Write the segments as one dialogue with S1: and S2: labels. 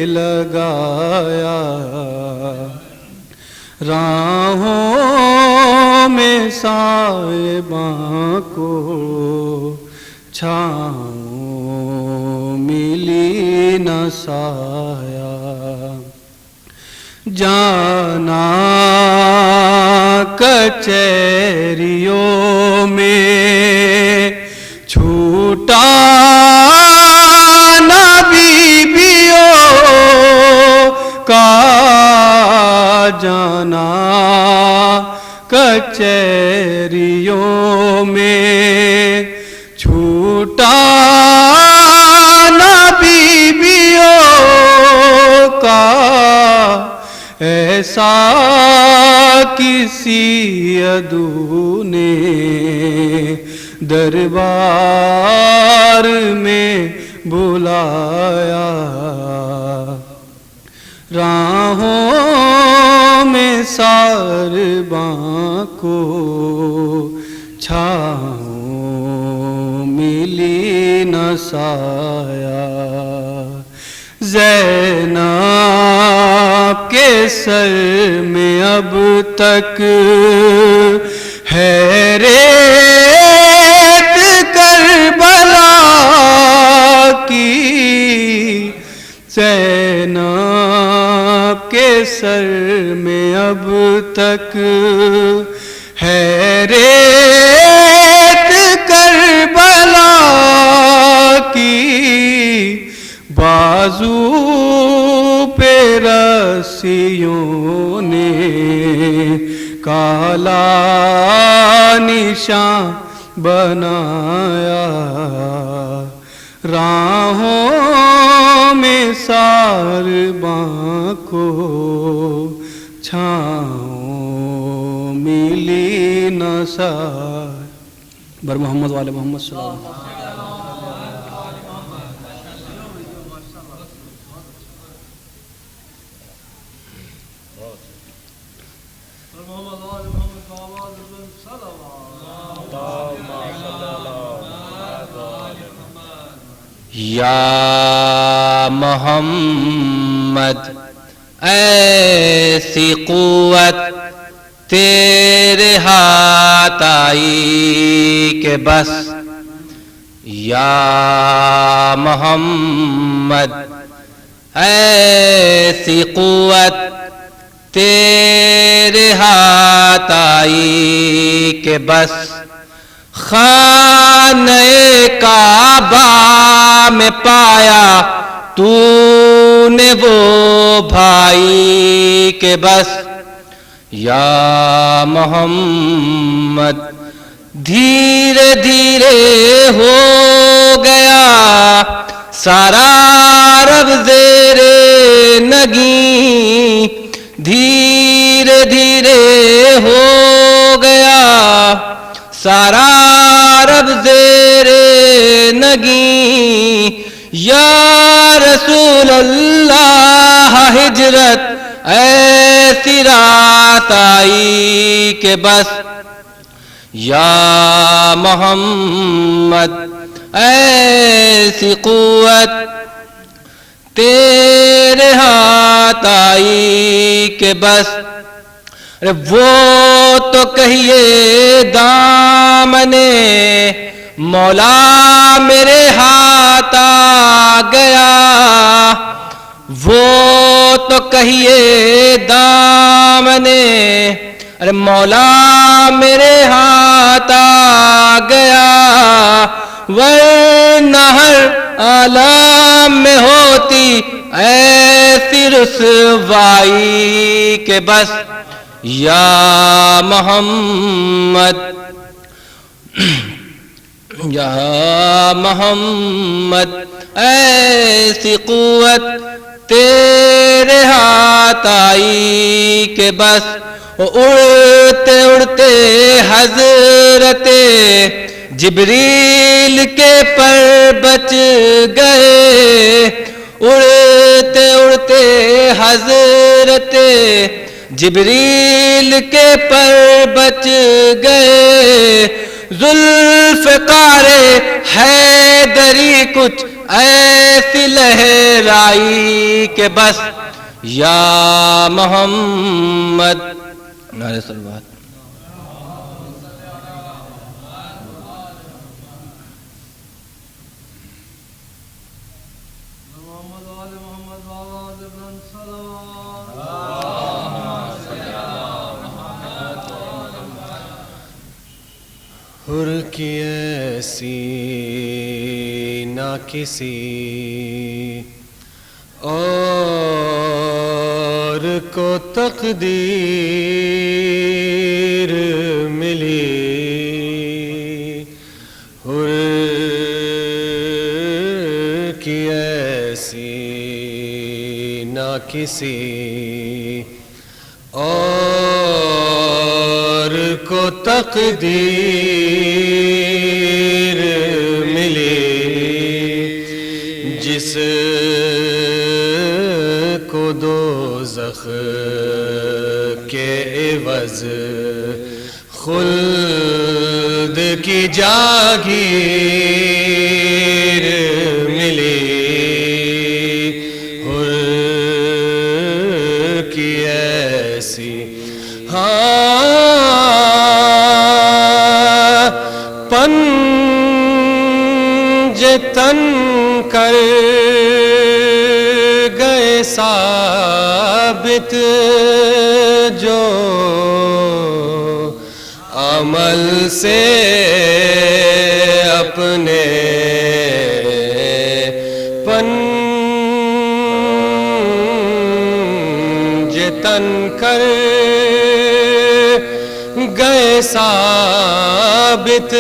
S1: لگایا، راہوں میں صاحباں کو چھاؤں ملی نہ سایہ، جانا کچہریوں میں چھوٹا نہ بیویوں کا جانا، کچہریوں میں چھوٹا نہ بیویوں کا، ایسا کسی عدو نے دربار میں بلایا، راہوں میں سارباں کو چھاؤں ملی نہ سایہ، زینب کے سر میں اب تک ہے ریت کربلا کی، زینب کے سر میں اب تک ہے ریت کربلا کی، بازو پہ رسیوں نے کالا نشان بنایا، راہوں میں سارباں کو چھاؤں ملی نہ سایہ، بر محمد والے محمد صلی اللہ علیہ وسلم۔
S2: یا محمد ایسی قوت تیرے ہاتھ آئی کہ بس، یا محمد ایسی قوت تیرے ہاتھ آئی کہ بس، خانہ کعبہ میں پایا تو نے وہ بھائی کہ بس، یا محمد دھیرے دھیرے ہو گیا سارا عرب زیر نگیں، دھیرے دھیرے ہو گیا سارا عرب زیر نگیں، یا رسول اللہ ہجرت ایسی رات آئی کہ بس، یا محمد ایسی قوت تیرے ہاتھ آئی کہ بس، وہ تو کہیے دامنے مولا میرے ہاتھ آ گیا، وہ تو کہیے دامنے ارے مولا میرے ہاتھ آ گیا، ورنہ ہر عالم میں ہوتی ایسی رسوائی کہ بس، یا محمد یا محمد ایسی قوت تیرے ہاتھ آئی کہ بس، اڑتے اڑتے حضرت جبریل کے پر بچ گئے، اڑتے اڑتے حضرت جبریل کے پر بچ گئے، ذوالفقار حیدری کچھ ایسی لہرائی کہ بس یا محمد نعرہ صلوات.
S3: حر کی ایسی نہ کسی اور کو تقدیر ملی. حر کی ایسی نہ کسی اور کو تقدیر ملی. جس کو دوزخ کے عوض خلد کی جاگیر ملی. حر کی ایسی پنج تن کر گئے ثابت جو عمل سے اپنے پنج تن کر گئے ثابت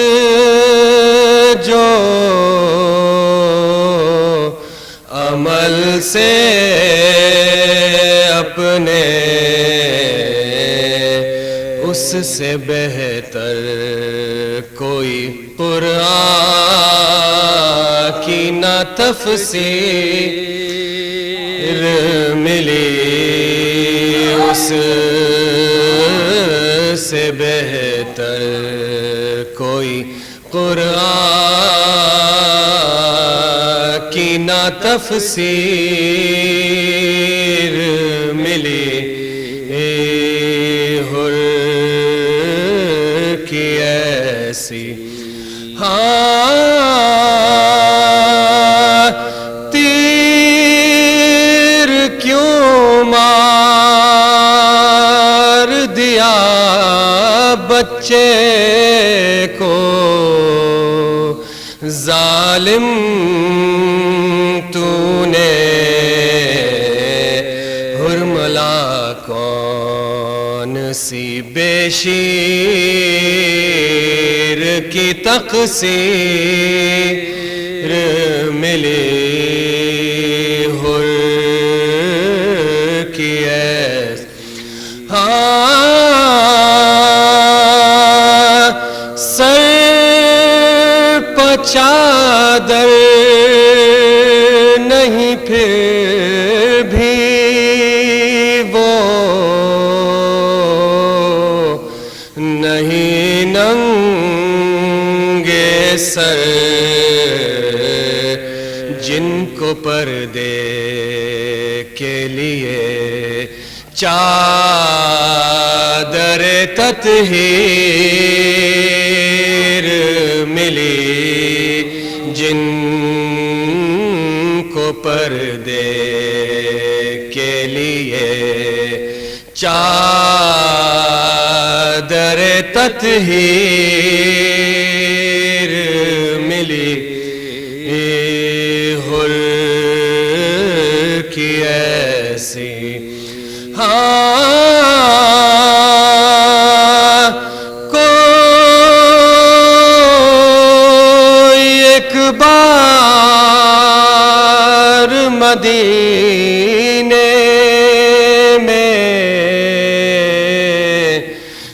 S3: جو عمل سے اپنے. اس سے بہتر کوئی قرآن کی نہ تفسیر ملی. اس سے بہتر کوئی قرآن کی نہ تفسیر ملی. حر کی ایسی تیر کیوں مار دیا بچے کو ظالم تو نے. حرملا کون سی بے شیر کی تقصیر ملی. حر کی ایسی سر پچادر نہیں پھر بھی وہ نہیں ننگے سر جن کو پردے کے لیے چادر تطہیر ملی. جن کو پردے کے لیے چادر تطہیر ملی. حر کی ایسی کوئی ایک بار مدینے میں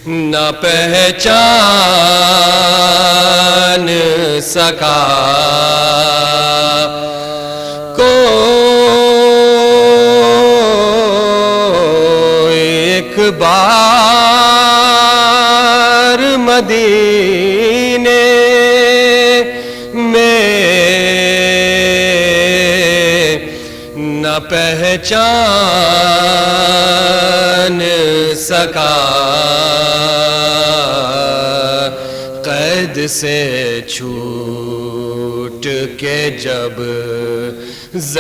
S3: نہ پہچان سکا. ایک بار مدینے میں پہچان سکا قید سے چھوٹ کے جب زینب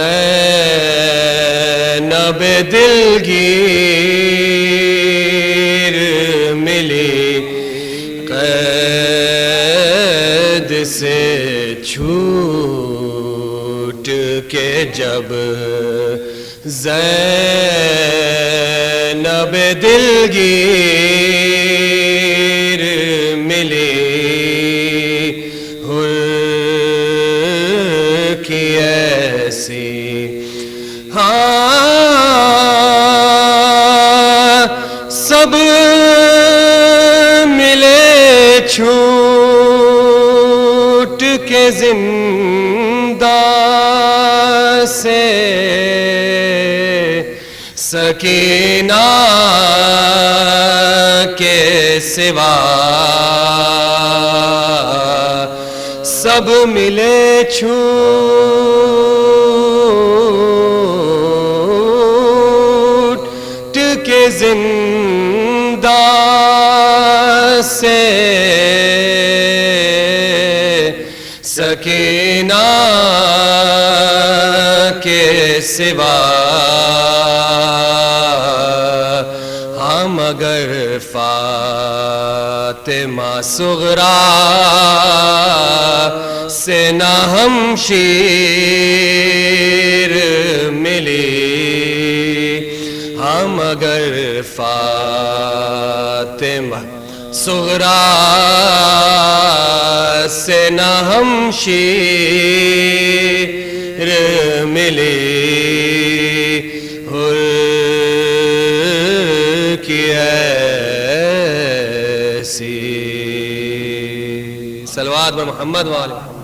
S3: دلگیر ملی قید سے چھوٹ کے جب زینب دلگیر ملی حر کی ایسی سب ملے چھوٹ کے زندہ سے سکینہ کے سوا سب ملے چھوٹ کے زندہ سے سکینہ کے سوا ہم اگر فاطمہ صغریٰ سے نہ ہمشیر ملی ہم اگر فاطمہ صغریٰ سے نہ ہمشیر ملی حر کی ایسی صلوات بر محمد وآل محمد.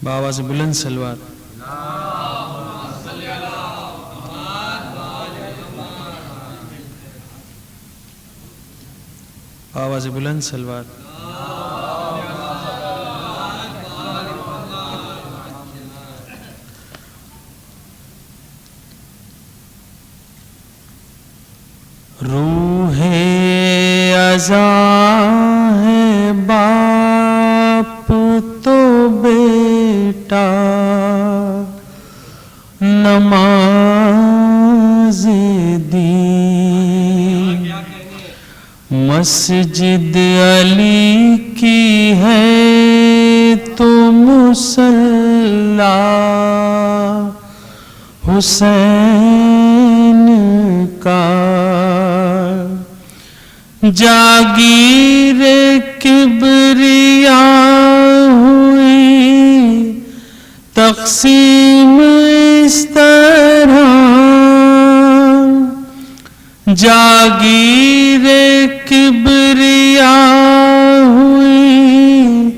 S1: بآواز بلند سلوات. آواز بلند سلوات. روح ازاں ہے باپ تو بیٹا نماز دی مسجد علی کی ہے تو مصلی حسین کا جاگیر کبریا ہوئی تقسیم اس طرح جاگیر کبریا ہوئی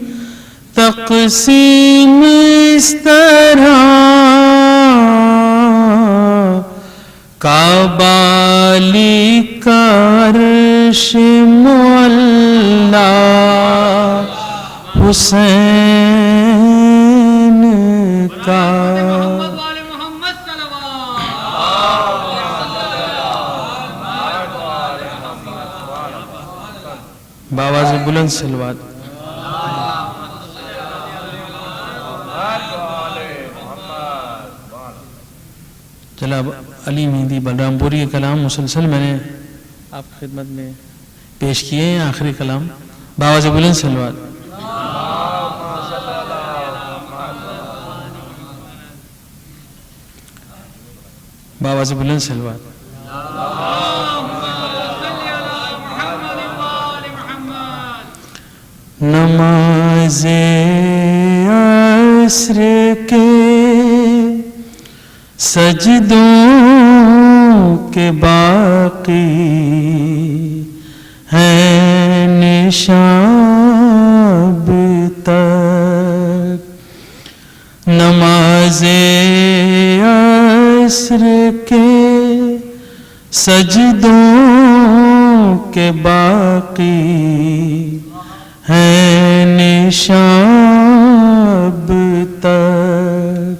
S1: تقسیم اس طرح کعبہ علی کا عرش معلی حسین کا بآواز بلند سلوات. جناب علی مہدی بلرام پوری کے کلام مسلسل میں نے آپ کی خدمت میں پیش کیے ہیں. آخری کلام بآواز بلند سلوات. بآواز بلند سلوات. نماز عصر کے سجدوں کے باقی ہیں نشان تک نماز عصر کے سجدوں کے باقی ہیں نشان تک،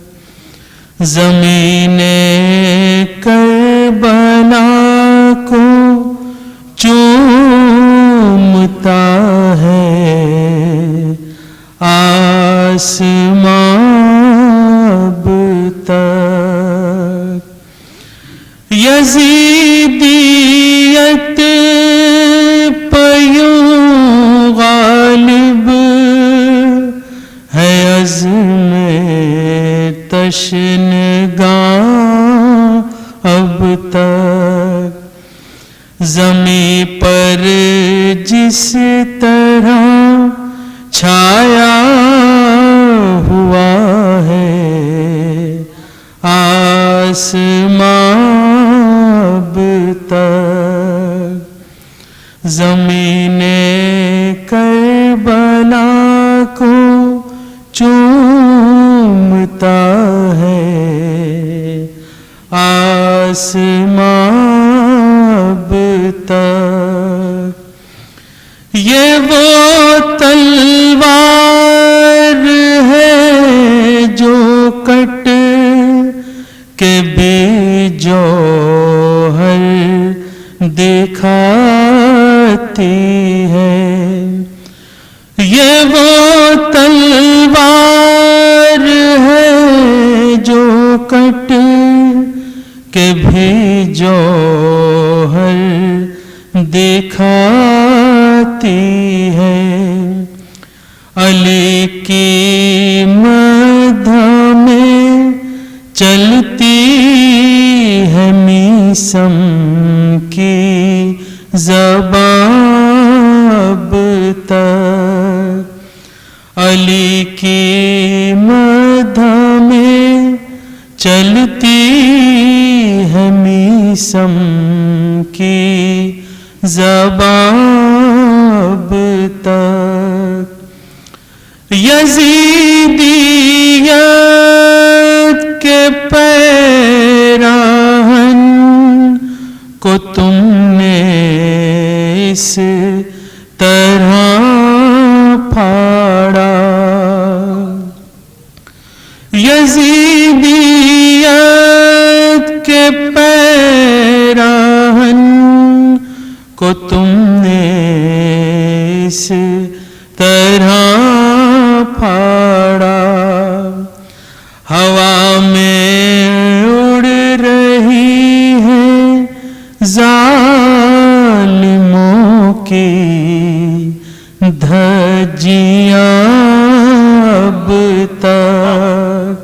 S1: زمین کربلا کو چومتا ہے آسمان تک، یزیدیت پیوں غالب ہے عزم تشنگاں اب تک، زمیں پر جس طرح چھایا ہوا ہے آسمان اب تک، زمین کربلا کو چومتا ہے آسمان اب تک، یہ وہ تلوار ہے جو کٹ کے بھی جوہر دکھاتی ہے، یہ وہ تلوار ہے جو کٹ کے بھی جوہر دکھاتی ہے، علی کی مدح میں چلتی ہے میسم کی زبان اب تک، علی کی مدح میں چلتی ہے میسم کی زبان اب تک، یزیدیت کے پیراہن کو تم نے اس طرح پھاڑا، یزیدیت کے پیراہن کو تم نے اس طرح پھاڑا، ہوا میں اڑ رہی ہے ظالموں کی دھجیاں اب تک،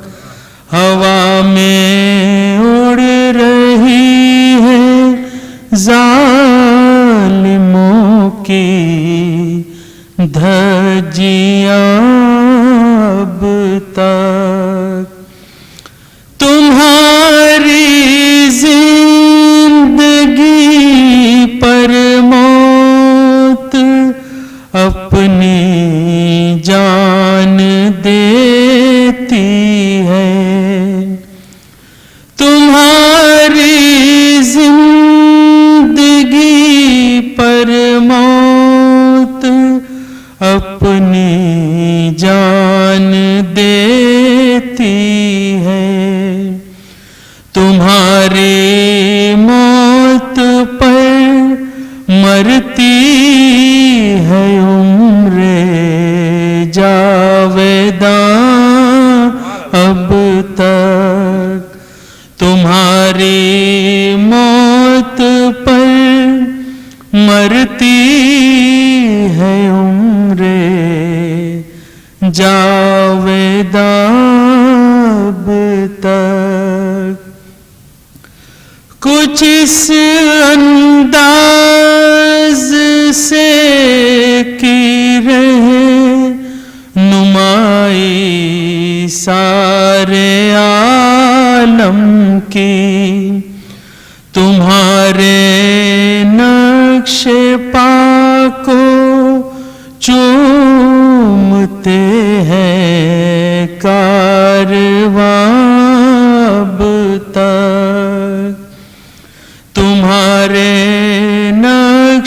S1: ہوا میں اڑ رہی ہے ظالموں کی دھجیاں اب تک، تمہاری زندگی پر موت اپنی جان دیتی ہے، تمہاری زندگی پر موت اپنی جان دیتی ہے، تمہاری موت پر مرتی ہے عمر جاویداں اب تک، تمہاری موت پر مرتی ہے عمر جاویداں اب تک، کچھ اس انداز سے کی رہے نمائی سارے عالم کی، تمہارے نقش پا کو چومتے ہیں کارواں اب تک،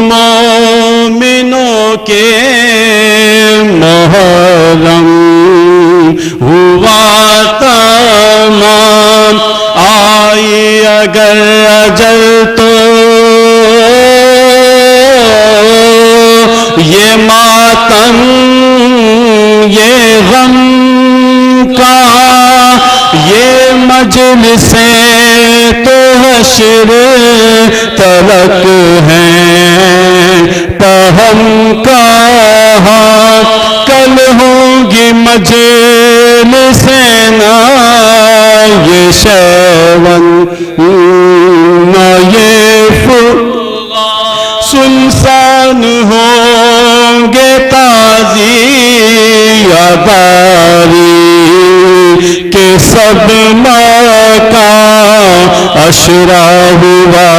S4: مومنوں کے محرم ہوا تمام، آئی اگر اجل تو یہ ماتم یہ غم کا، یہ مجلسیں تو حشر تلک ہیں، تاہم کہاں کل ہوں گی مجلسیں نہ یہ شیون نہ یہ سنسان ہوں گے تعزیہداری کہ سب مکان اشرا ہوا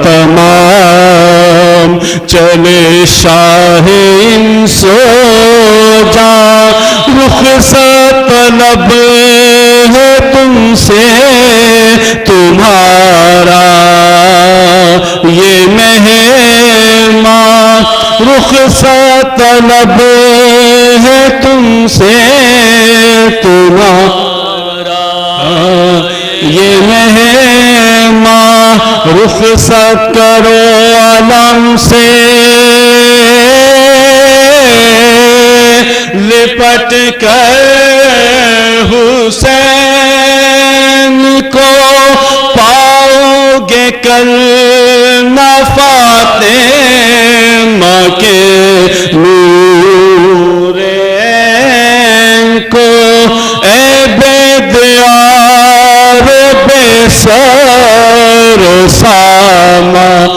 S4: تمام، چلے شاہ سو جا رخصت طلب ہے تم سے تمہارا یہ مہمان، رخصت طلب ہے تم سے تمہارا یہ مہمان، رخصت کرو علم سے لپٹ کر حسین کو، پاؤ گے کل نہ فاطمہ کے نور عین کو، اے بے دیار بے سر سامان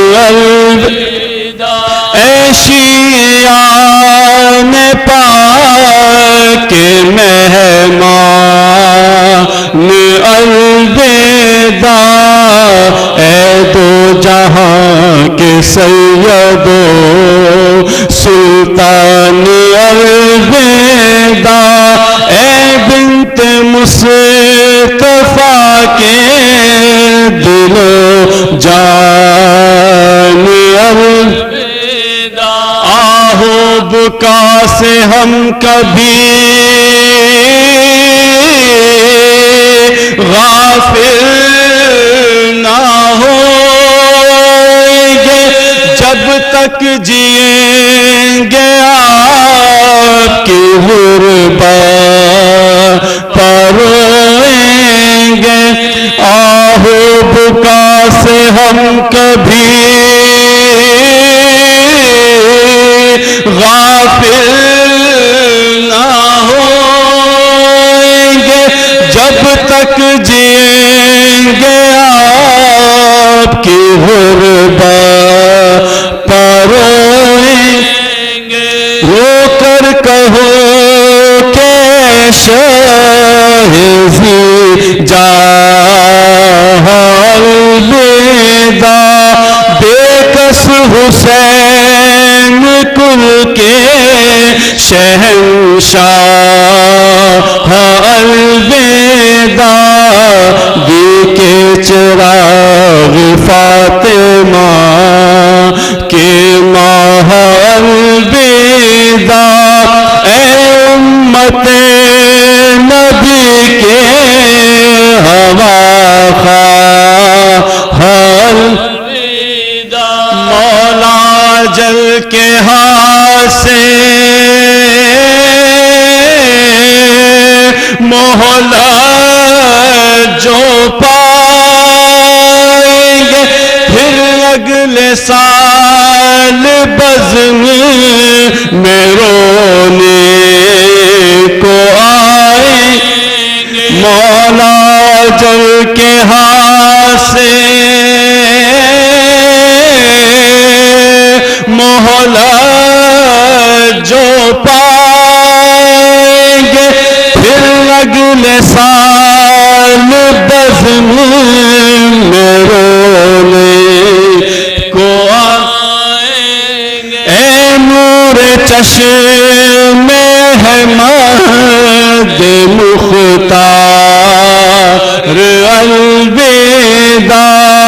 S4: الوداع، اے شیعان پاک مہمان الوداع، اے دو جہاں کے سیدو سلطان الوداع، اے بنت مصطفیٰ کے دل و جان الوداع، آہو بکا سے ہم کبھی غافل نہ ہوں گے، جب تک جئیں گے آپ کی غربت پر روئیں گے، آہو بکا سے ہم کبھی غافل نہ ہوں گے، جب تک جئیں گے آپ کی غربت پر روئیں گے، رو کر کہو کہ شہزی جاہ الوداع، بے کس حسین کل کے شہنشاہ الوداع، دی کے چراغ فاطمہ کے ماہ الوداع، اے امت نبی کے ہوا خواہ الوداع، مولا جل کے ہاتھ سے مہلت جو پائیں گے، پھر اگلے سال بزم میں رونے کو آئیں گے، مولا جل کے ہاتھ سے مہلت جو پائیں گے، پھر اگلے سال بزم میں رونے کو آئیں گے، اے نور چشم احمد مختار الوداع،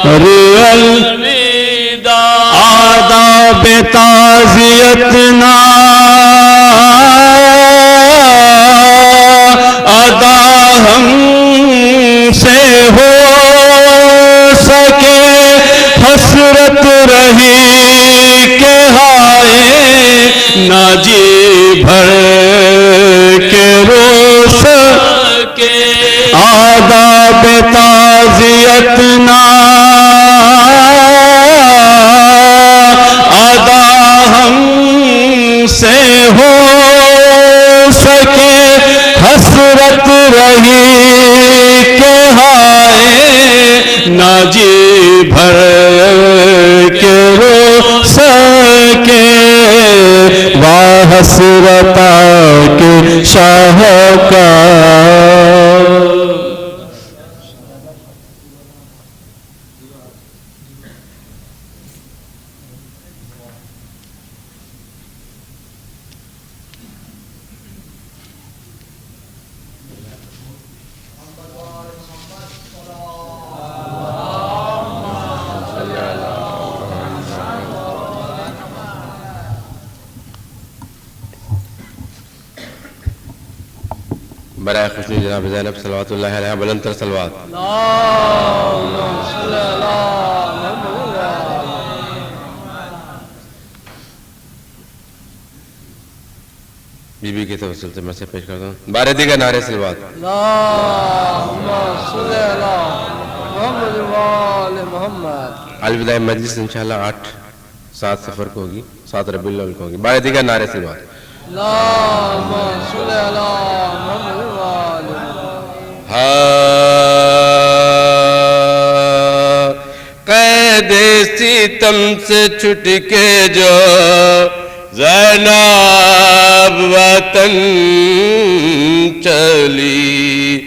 S4: الوداع آداب تعزیتنا ادا ہم سے ہو سکے حسرت رہی کہ ہائے نہ جی بھر کے رو سکے آداب تعزیتنا ادا ہم سے ہو سکے حسرت رہی کہ ہائے نہ جی بھر کے رو سکے واہ حسرتا کے شاہکار
S3: برائے خوشنی جناب زینب صلوات اللہ علیہ بلند تر صلوات. بی بی کے توسل سے میں سے پیش کرتا ہوں بارے دیگر نعرے صلوات. الوداع مجلس انشاءاللہ 8-7 سفر کو ہوگی 7 ربیع الاول کو ہوگی. بارے دیگر نعرے صلوات.
S2: قید ستم سے چھٹ کے جو زینب وطن چلی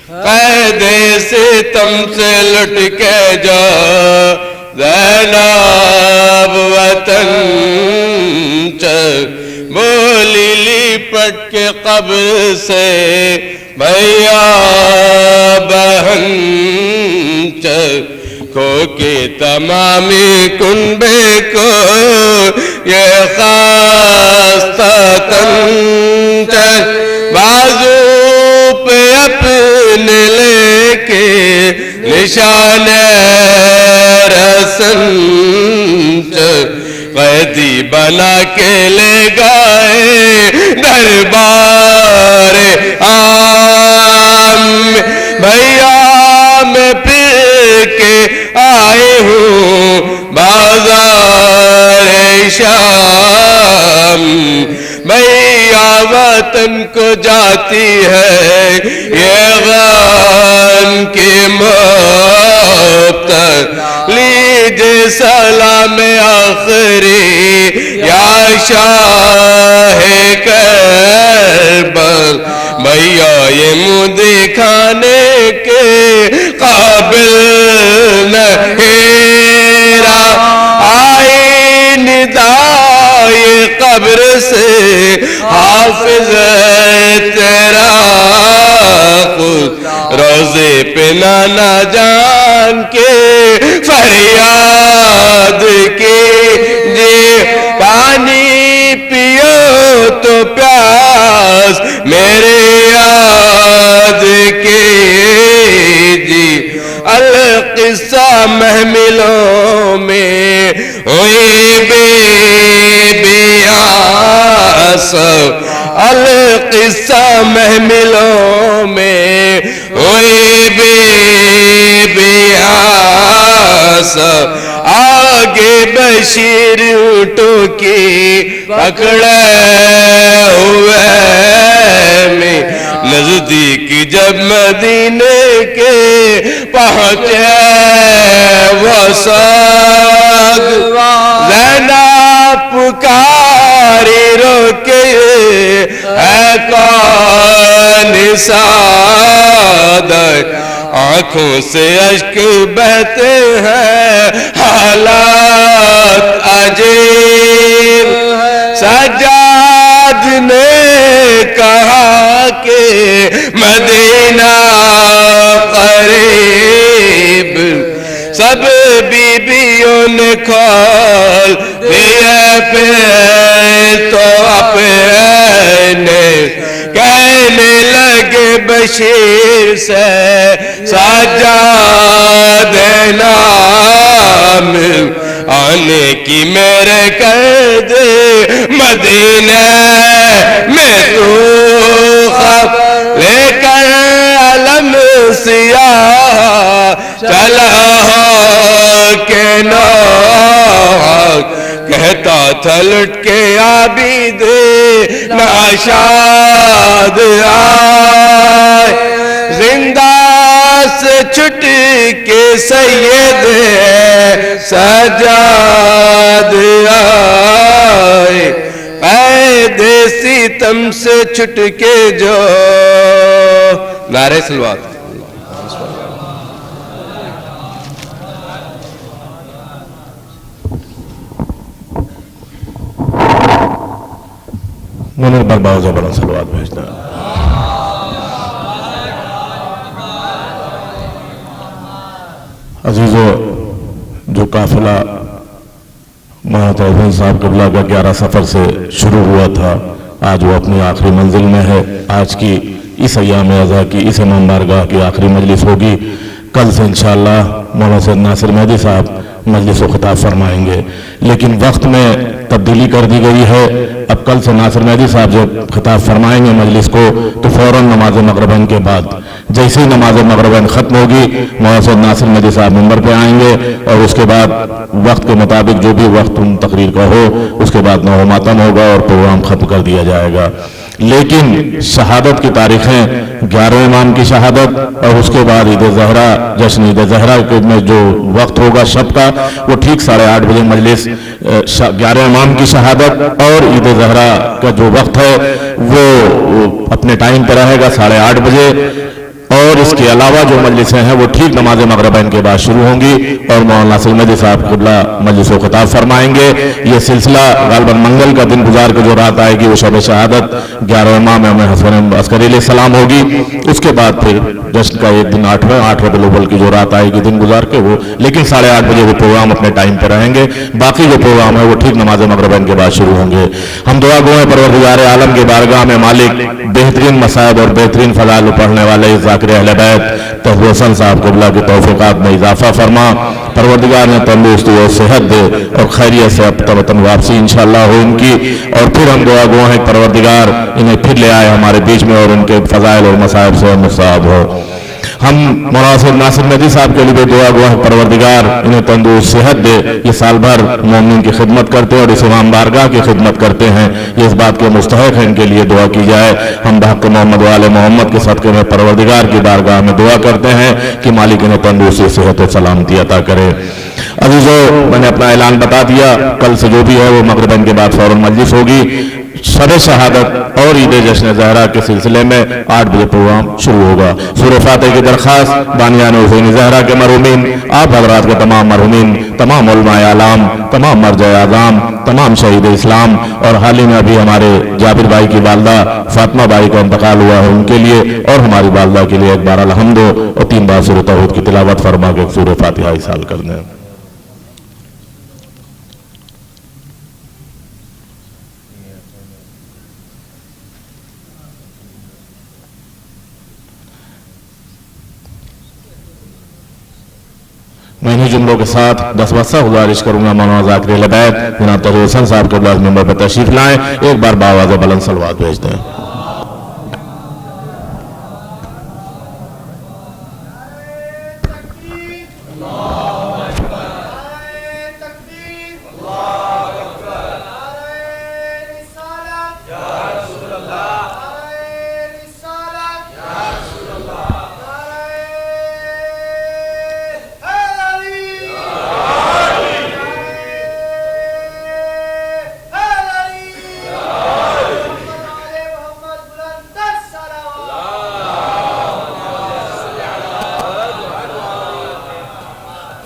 S2: قید ستم سے لٹ کے جو زینب وطن چلی بولی لپٹ کے قبر سے بھیا بہن کھو کے تمامی کنبے کو یہ خاصہ تن بازو پہ اپنے لے کے نشان رسن قیدی بنا کے لے گئے دربار عام بھیا میں پھر کے آئے ہوں بازار شام بھیا وطن کو جاتی ہے یہ غم کی مبتل لیجے سلام آخری یا شاہ کربل بھیا یہ منہ دکھانے کے قابل نہیں آئی ندائے قبر سے حافظ تیرا خود روزے پہ نانا جان کے فریاد کی جی پانی پیو تو پیاس میرے یاد کی جی القصہ محملوں میں ہوئی بے بیاس القصہ محملوں میں ہوئی بے بیاس آگے بشیر اونٹوں کی پکڑے ہوئے میں نزدیک جب مدینے کے پہنچے وہ ساگ زینب پکاری روکے اے کون سعادت آنکھوں سے اشک بہتے ہیں حالات عجیب سجاد نے کہا کہ مدینہ قریب سب بیویوں نے کھول دیے پھر تو اپنے کہنے لگے بشیر سے سجاد نام آنے کی میرے کر دے مدینے میں تو خب لے کر علم سیاہ چلا ہو کے نو کہتا تھا لٹ کے عابد ناشاد آئے زندہ سے چھٹ کے سید سجاد آئے قید ستم سے چھٹ کے جو نعرہ سلوات
S5: منیر پر باؤ زبرن سلوات بھیجنا عزیزو جو قافلہ مولانا توفیق صاحب قبلہ کا 11 سفر سے شروع ہوا تھا آج وہ اپنی آخری منزل میں ہے. آج کی اس ایام ازا کی اس امام بارگاہ کی آخری مجلس ہوگی. کل سے انشاءاللہ مولانا سید ناصر مہدی صاحب مجلس و خطاب فرمائیں گے, لیکن وقت میں تبدیلی کر دی گئی ہے. اب کل سے ناصر مہدی صاحب جب خطاب فرمائیں گے مجلس کو تو فوراً نماز مغربین کے بعد جیسے ہی نماز مغربین ختم ہوگی مولانا سید ناصر مہدی صاحب منبر پہ آئیں گے اور اس کے بعد وقت کے مطابق جو بھی وقت ان تقریر کا ہو اس کے بعد نو ماتم ہوگا اور پروگرام ختم کر دیا جائے گا. لیکن شہادت کی تاریخیں 11 امام کی شہادت اور اس کے بعد عید زہرا جشن عید زہرا میں جو وقت ہوگا شب کا وہ ٹھیک 8:30 بجے مجلس 11 امام کی شہادت اور عید زہرا کا جو وقت ہے وہ اپنے ٹائم پہ رہے گا 8:30 بجے. اور اس کے علاوہ جو مجلسیں ہیں وہ ٹھیک نماز مغربین کے بعد شروع ہوں گی اور مولانا ناصر مہدی صاحب قبلہ مجلس و خطاب فرمائیں گے. یہ سلسلہ غالباً منگل کا دن گزار کے جو رات آئے گی وہ شب شہادت 11 امام حسن عسکری علیہ السلام ہوگی. اس کے بعد پھر جشن کا ایک دن 8 ربیع الاول کی جو رات آئے گی دن گزار کے وہ, لیکن 8:30 بجے وہ پروگرام اپنے ٹائم پہ رہیں گے. باقی جو پروگرام ہے وہ ٹھیک نماز مغربین کے بعد شروع ہوں گے. ہم دعا گو ہیں پروردگار عالم کی بارگاہ میں مالک بہترین مصائب اور بہترین فضائل پڑھنے والے ذاکر اہل بیت تقی حسن صاحب قبلہ کی توفیقات میں اضافہ فرما. پروردگار نے تندرستی اور صحت دے اور خیریت سے اب وطن واپسی انشاءاللہ ہو ان کی. اور پھر ہم دعا گو ہیں پروردگار انہیں پھر لے آئے ہمارے بیچ میں اور ان کے فضائل اور مصائب سے مصاب ہو. ہم مولانا سید ناصر مہدی صاحب کے لیے دعا گو ہیں پروردگار انہیں تندرست صحت دے. یہ سال بھر مومنین کی خدمت کرتے ہیں اور اس امام بارگاہ کی خدمت کرتے ہیں, یہ اس بات کے مستحق ہیں ان کے لیے دعا کی جائے. ہم بحق محمد و آل محمد کے صدقے میں پروردگار کی بارگاہ میں دعا کرتے ہیں کہ مالک انہیں تندرستی صحت و سلامتی عطا کرے. عزیزو میں نے اپنا اعلان بتا دیا, کل سے جو بھی ہے وہ مغربین کے بعد فوراً مجلس ہوگی. شب شہادت اور عید جشن زہرا کے سلسلے میں 8 بجے پروگرام شروع ہوگا. سورہ فاتح کی درخواست بانیان حسین زہرا کے مرحومین, آپ حضرات کے تمام مرحومین, تمام علماء اعلام, تمام مرجع اعظام, تمام شہید اسلام اور حال ہی میں ابھی ہمارے جابر بھائی کی والدہ فاطمہ بھائی کا انتقال ہوا ہے ان کے لیے اور ہماری والدہ کے لیے ایک بار الحمد اور 3 بار سورہ توحید کی تلاوت فرما کے سورہ فاتحہ ایصال کر دیں. میں انہی جملوں کے ساتھ 10 وقت گزارش کروں گا مولانا ذاکر اہل بیت جناب تقی حسن صاحب کے بعد ممبر پر تشریف لائیں. ایک بار باواز بلند صلوات بھیج دیں.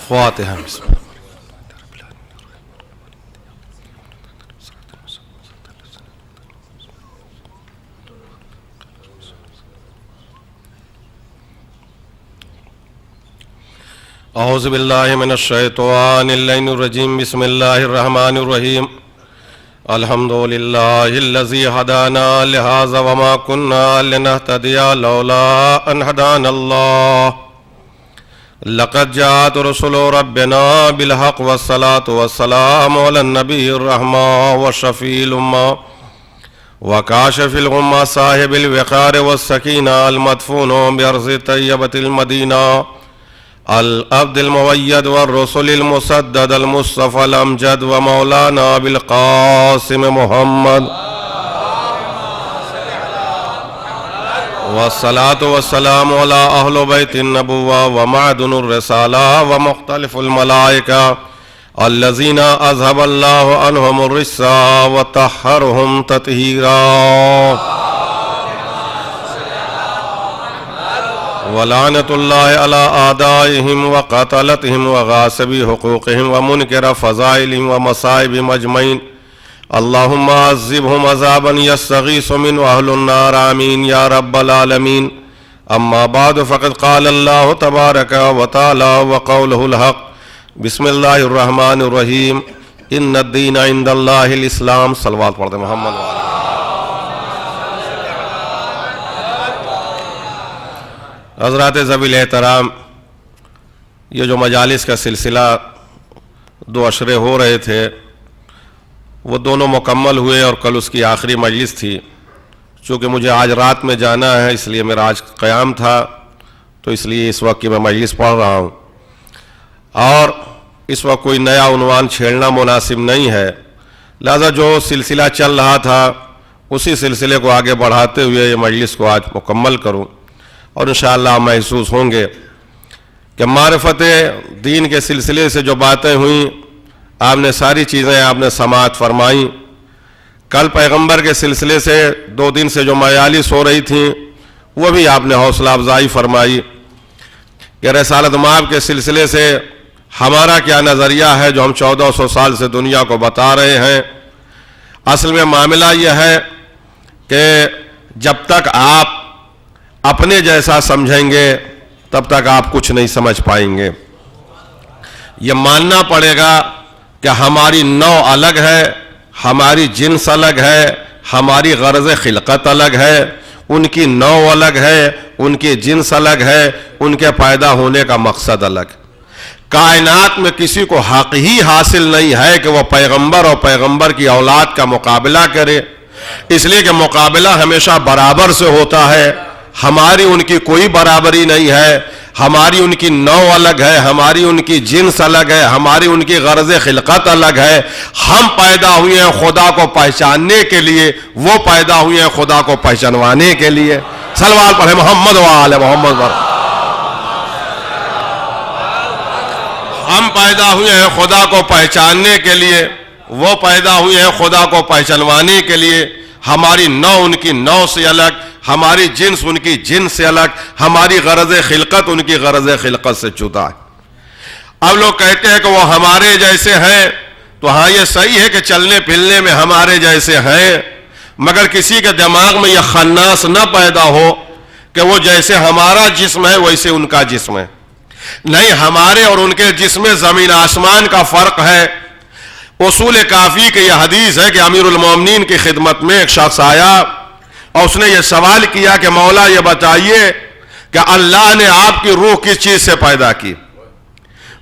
S3: فاتحہ.
S2: اعوذ باللہ من الشیطان اللعین الرجیم بسم اللہ الرحمن الرحیم الحمد للہ الذی ہدانا لہذا وما کننا لنہتدی لولا ان ہدانا اللہ لقد جاءت رسل ربنا بالحق والصلاة والسلام علی النبی الرحمہ وشفیع الامہ وکاشف الغمہ صاحب الوقار والسکینہ المدفون بأرض طیبۃ المدینہ العبد المؤید والرسل المسدد المصطفى الامجد ومولانا بالقاسم محمد والصلاة والسلام على اہل بیت النبوہ ومعدن الرسالہ ومختلف الملائکہ الذین اذهب اللہ عنہم الرجس وطہرہم تطہیرا ولعنت اللہ علی اعدائہم وقتلتہم وغاصبی حقوقہم ومنکر فضائلہم ومصائب مجمعین اللہم عذبہم عذابا یستغیث منہ اہل النار آمین یا رب العالمین اما بعد فقد قال اللہ تبارک وتعالی وقولہ الحق بسم اللہ الرحمن الرحیم ان الدین عند اللہ الاسلام صلوات پڑھتے محمد وعلا حضرات ذوی احترام، یہ جو مجالس کا سلسلہ 2 عشرے ہو رہے تھے وہ دونوں مکمل ہوئے اور کل اس کی آخری مجلس تھی۔ چونکہ مجھے آج رات میں جانا ہے اس لیے میرا آج قیام تھا، تو اس لیے اس وقت کی میں مجلس پڑھ رہا ہوں، اور اس وقت کوئی نیا عنوان چھیڑنا مناسب نہیں ہے، لہذا جو سلسلہ چل رہا تھا اسی سلسلے کو آگے بڑھاتے ہوئے یہ مجلس کو آج مکمل کروں، اور انشاءاللہ محسوس ہوں گے کہ معرفت دین کے سلسلے سے جو باتیں ہوئیں، آپ نے ساری چیزیں آپ نے سماعت فرمائیں۔ کل پیغمبر کے سلسلے سے 2 دن سے جو مجالس ہو رہی تھیں وہ بھی آپ نے حوصلہ افزائی فرمائی کہ رسالت مآب کے سلسلے سے ہمارا کیا نظریہ ہے جو ہم 1400 سال سے دنیا کو بتا رہے ہیں۔ اصل میں معاملہ یہ ہے کہ جب تک آپ اپنے جیسا سمجھیں گے تب تک آپ کچھ نہیں سمجھ پائیں گے۔ یہ ماننا پڑے گا کہ ہماری نوع الگ ہے، ہماری جنس الگ ہے، ہماری غرض خلقت الگ ہے، ان کی نوع الگ ہے، ان کی جنس الگ ہے، ان کے پیدا ہونے کا مقصد الگ۔ کائنات میں کسی کو حق ہی حاصل نہیں ہے کہ وہ پیغمبر اور پیغمبر کی اولاد کا مقابلہ کرے، اس لیے کہ مقابلہ ہمیشہ برابر سے ہوتا ہے۔ ہماری ان کی کوئی برابری نہیں ہے، ہماری ان کی نوع الگ ہے، ہماری ان کی جنس الگ ہے، ہماری ان کی غرض خلقت الگ ہے۔ ہم پیدا ہوئے ہیں خدا کو پہچاننے کے لیے، وہ پیدا ہوئے ہیں خدا کو پہچانوانے کے لیے۔ صلوات پڑھیں محمد و آل محمد پر۔ ہم پیدا ہوئے ہیں خدا کو پہچاننے کے لیے، وہ پیدا ہوئے ہیں خدا کو پہچانوانے کے لیے۔ ہماری نوع ان کی نوع سے الگ، ہماری جنس ان کی جنس سے الگ، ہماری غرض خلقت ان کی غرض خلقت سے جدا ہے۔ اب لوگ کہتے ہیں کہ وہ ہمارے جیسے ہیں، تو ہاں یہ صحیح ہے کہ چلنے پھرنے میں ہمارے جیسے ہیں، مگر کسی کے دماغ میں یہ خناس نہ پیدا ہو کہ وہ جیسے ہمارا جسم ہے ویسے ان کا جسم ہے۔ نہیں، ہمارے اور ان کے جسم میں زمین آسمان کا فرق ہے۔ اصول کافی کہ یہ حدیث ہے کہ امیر المومنین کی خدمت میں ایک شخص آیا اور اس نے یہ سوال کیا کہ مولا یہ بتائیے کہ اللہ نے آپ کی روح کس چیز سے پیدا کی؟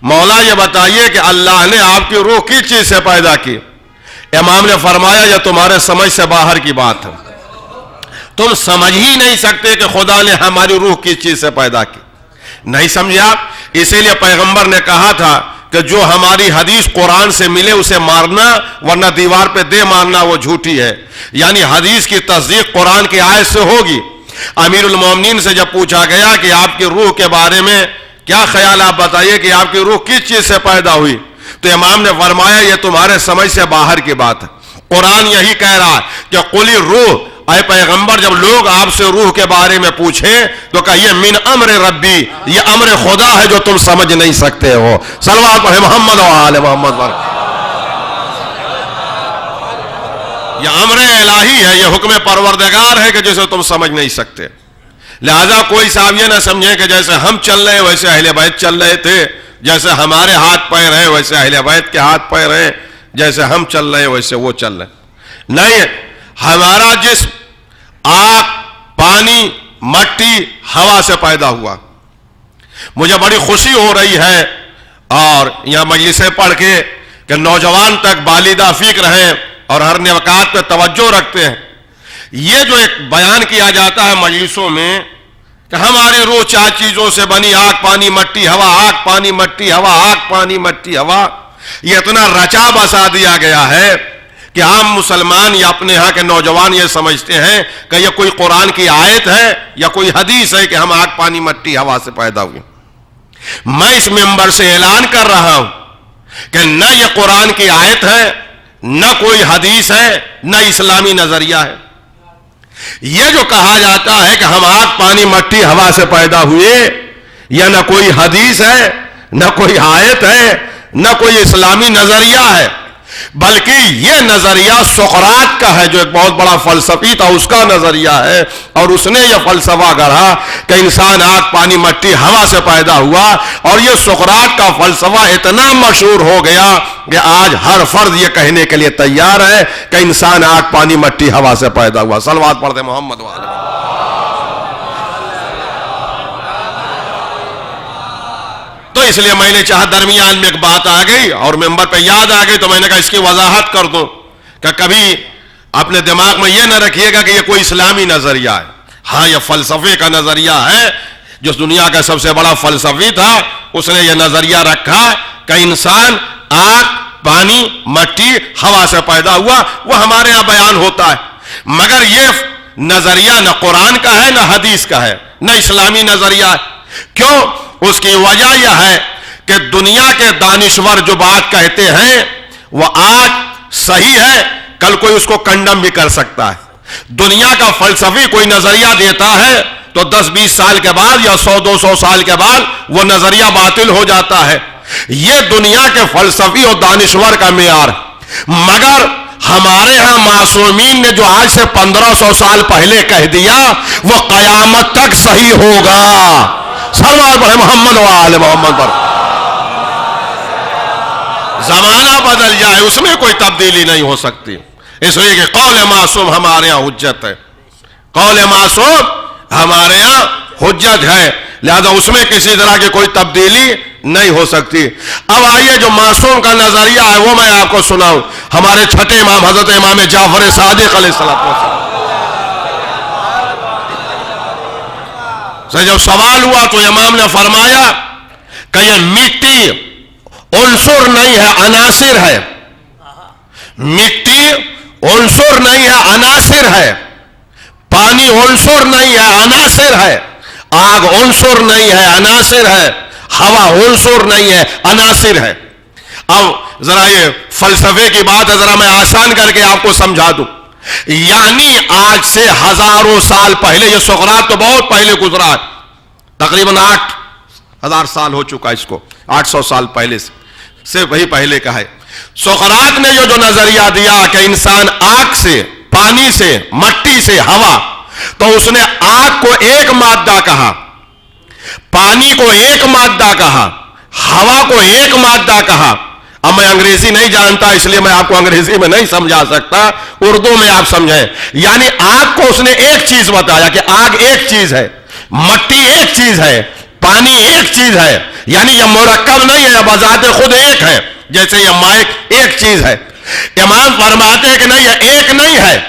S2: مولا یہ بتائیے کہ اللہ نے آپ کی روح کس چیز سے پیدا کی؟ امام نے فرمایا یہ تمہارے سمجھ سے باہر کی بات ہے، تم سمجھ ہی نہیں سکتے کہ خدا نے ہماری روح کس چیز سے پیدا کی۔ نہیں سمجھے آپ؟ اسی لیے پیغمبر نے کہا تھا کہ جو ہماری حدیث قرآن سے ملے اسے مارنا، ورنہ دیوار پہ دے مارنا وہ جھوٹی ہے۔ یعنی حدیث کی تصدیق قرآن کی آیت سے ہوگی۔ امیر المومنین سے جب پوچھا گیا کہ آپ کی روح کے بارے میں کیا خیال، آپ بتائیے کہ آپ کی روح کس چیز سے پیدا ہوئی، تو امام نے فرمایا یہ تمہارے سمجھ سے باہر کی بات ہے۔ قرآن یہی کہہ رہا ہے کہ قلی روح، اے پیغمبر جب لوگ آپ سے روح کے بارے میں پوچھیں تو کہیے من امر ربی، یہ امر خدا ہے جو تم سمجھ نہیں سکتے ہو۔ صلوات پڑھیں محمد و آل محمد پر۔ یہ امر الہی ہے، یہ حکم پروردگار ہے کہ جسے تم سمجھ نہیں سکتے۔ لہذا کوئی صاحب یہ نہ سمجھے کہ جیسے ہم چل رہے ویسے اہل بیت چل رہے تھے، جیسے ہمارے ہاتھ پیر ہیں ویسے اہل بیت کے ہاتھ پیر ہیں، جیسے ہم چل رہے ویسے وہ چل رہے. نہیں، ہمارا جسم آگ، پانی، مٹی، ہوا سے پیدا ہوا. مجھے بڑی خوشی ہو رہی ہے اور یہاں مجلسیں پڑھ کے کہ نوجوان تک بالیدہ فکر ہیں اور ہر نوکات پہ توجہ رکھتے ہیں. یہ جو ایک بیان کیا جاتا ہے مجلسوں میں کہ ہماری روح 4 چیزوں سے بنی، آگ، پانی، مٹی، ہوا، آگ، پانی، مٹی، ہوا، آگ، پانی، مٹی، ہوا، یہ اتنا رچا بسا دیا گیا ہے کہ عام مسلمان یا اپنے ہاں کے نوجوان یہ سمجھتے ہیں کہ یہ کوئی قرآن کی آیت ہے یا کوئی حدیث ہے کہ ہم آگ، پانی، مٹی، ہوا سے پیدا ہوئے. میں اس منبر سے اعلان کر رہا ہوں کہ نہ یہ قرآن کی آیت ہے، نہ کوئی حدیث ہے، نہ اسلامی نظریہ ہے. یہ جو کہا جاتا ہے کہ ہم آگ، پانی، مٹی، ہوا سے پیدا ہوئے، یہ نہ کوئی حدیث ہے، نہ کوئی آیت ہے، نہ کوئی اسلامی نظریہ ہے، بلکہ یہ نظریہ سقراط کا ہے جو ایک بہت بڑا فلسفی تھا، اس کا نظریہ ہے. اور اس نے یہ فلسفہ گڑھا کہ انسان آگ، پانی، مٹی، ہوا سے پیدا ہوا. اور یہ سقراط کا فلسفہ اتنا مشہور ہو گیا کہ آج ہر فرد یہ کہنے کے لیے تیار ہے کہ انسان آگ، پانی، مٹی، ہوا سے پیدا ہوا. صلوات پڑھتے محمد والے. تو اس لیے میں نے چاہا درمیان میں ایک بات آ گئی اور ممبر پہ یاد آ گئی تو میں نے کہا اس کی وضاحت کر دوں کہ کبھی اپنے دماغ میں یہ نہ رکھیے گا کہ یہ کوئی اسلامی نظریہ ہے. ہاں، یہ فلسفے کا نظریہ ہے. جو دنیا کا سب سے بڑا فلسفی تھا اس نے یہ نظریہ رکھا کہ انسان آگ، پانی، مٹی، ہوا سے پیدا ہوا. وہ ہمارے ہاں بیان ہوتا ہے، مگر یہ نظریہ نہ قرآن کا ہے، نہ حدیث کا ہے، نہ اسلامی نظریہ ہے. کیوں؟ اس کی وجہ یہ ہے کہ دنیا کے دانشور جو بات کہتے ہیں وہ آج صحیح ہے، کل کوئی اس کو کنڈم بھی کر سکتا ہے. دنیا کا فلسفی کوئی نظریہ دیتا ہے تو 10-20 سال کے بعد یا 100-200 سال کے بعد وہ نظریہ باطل ہو جاتا ہے. یہ دنیا کے فلسفی اور دانشور کا معیار. مگر ہمارے ہاں معصومین نے جو آج سے 1500 سال پہلے کہہ دیا وہ قیامت تک صحیح ہوگا. صلوات پڑھے محمد و آل محمد پر. زمانہ بدل جائے اس میں کوئی تبدیلی نہیں ہو سکتی، اس لیے کہ قول معصوم ہمارے ہاں حجت ہے. قول معصوم ہمارے ہاں حجت ہے، لہذا اس میں کسی طرح کی کوئی تبدیلی نہیں ہو سکتی. اب آئیے جو معصوم کا نظریہ ہے وہ میں آپ کو سناؤں. ہمارے چھٹے امام حضرت امام جعفر صادق علیہ السلام سے جب سوال ہوا تو امام نے فرمایا کہ یہ مٹی عنصر نہیں ہے، عناصر ہے. مٹی عنصر نہیں ہے، عناصر ہے. پانی عنصر نہیں ہے، عناصر ہے. آگ عنصر نہیں ہے، عناصر ہے. ہوا عنصر نہیں ہے، عناصر ہے. اب ذرا یہ فلسفے کی بات ہے، ذرا میں آسان کر کے آپ کو سمجھا دوں. یعنی آج سے ہزاروں سال پہلے، یہ سقراط تو بہت پہلے گزرا، تقریباً 8000 سال ہو چکا اس کو، 800 سال پہلے سے وہی پہلے کا ہے. سقراط نے جو نظریہ دیا کہ انسان آگ سے، پانی سے، مٹی سے، ہوا، تو اس نے آگ کو ایک مادہ کہا، پانی کو ایک مادہ کہا، ہوا کو ایک مادہ کہا. اب میں انگریزی نہیں جانتا اس لیے میں آپ کو انگریزی میں نہیں سمجھا سکتا، اردو میں آپ سمجھیں. یعنی آگ کو اس نے ایک چیز بتایا کہ آگ ایک چیز ہے، مٹی ایک چیز ہے، پانی ایک چیز ہے. یعنی یہ مرکب نہیں ہے، بذات خود ایک ہے. جیسے یہ مائک ایک چیز ہے. امام فرماتے ہیں کہ نہیں، یہ ایک نہیں ہے.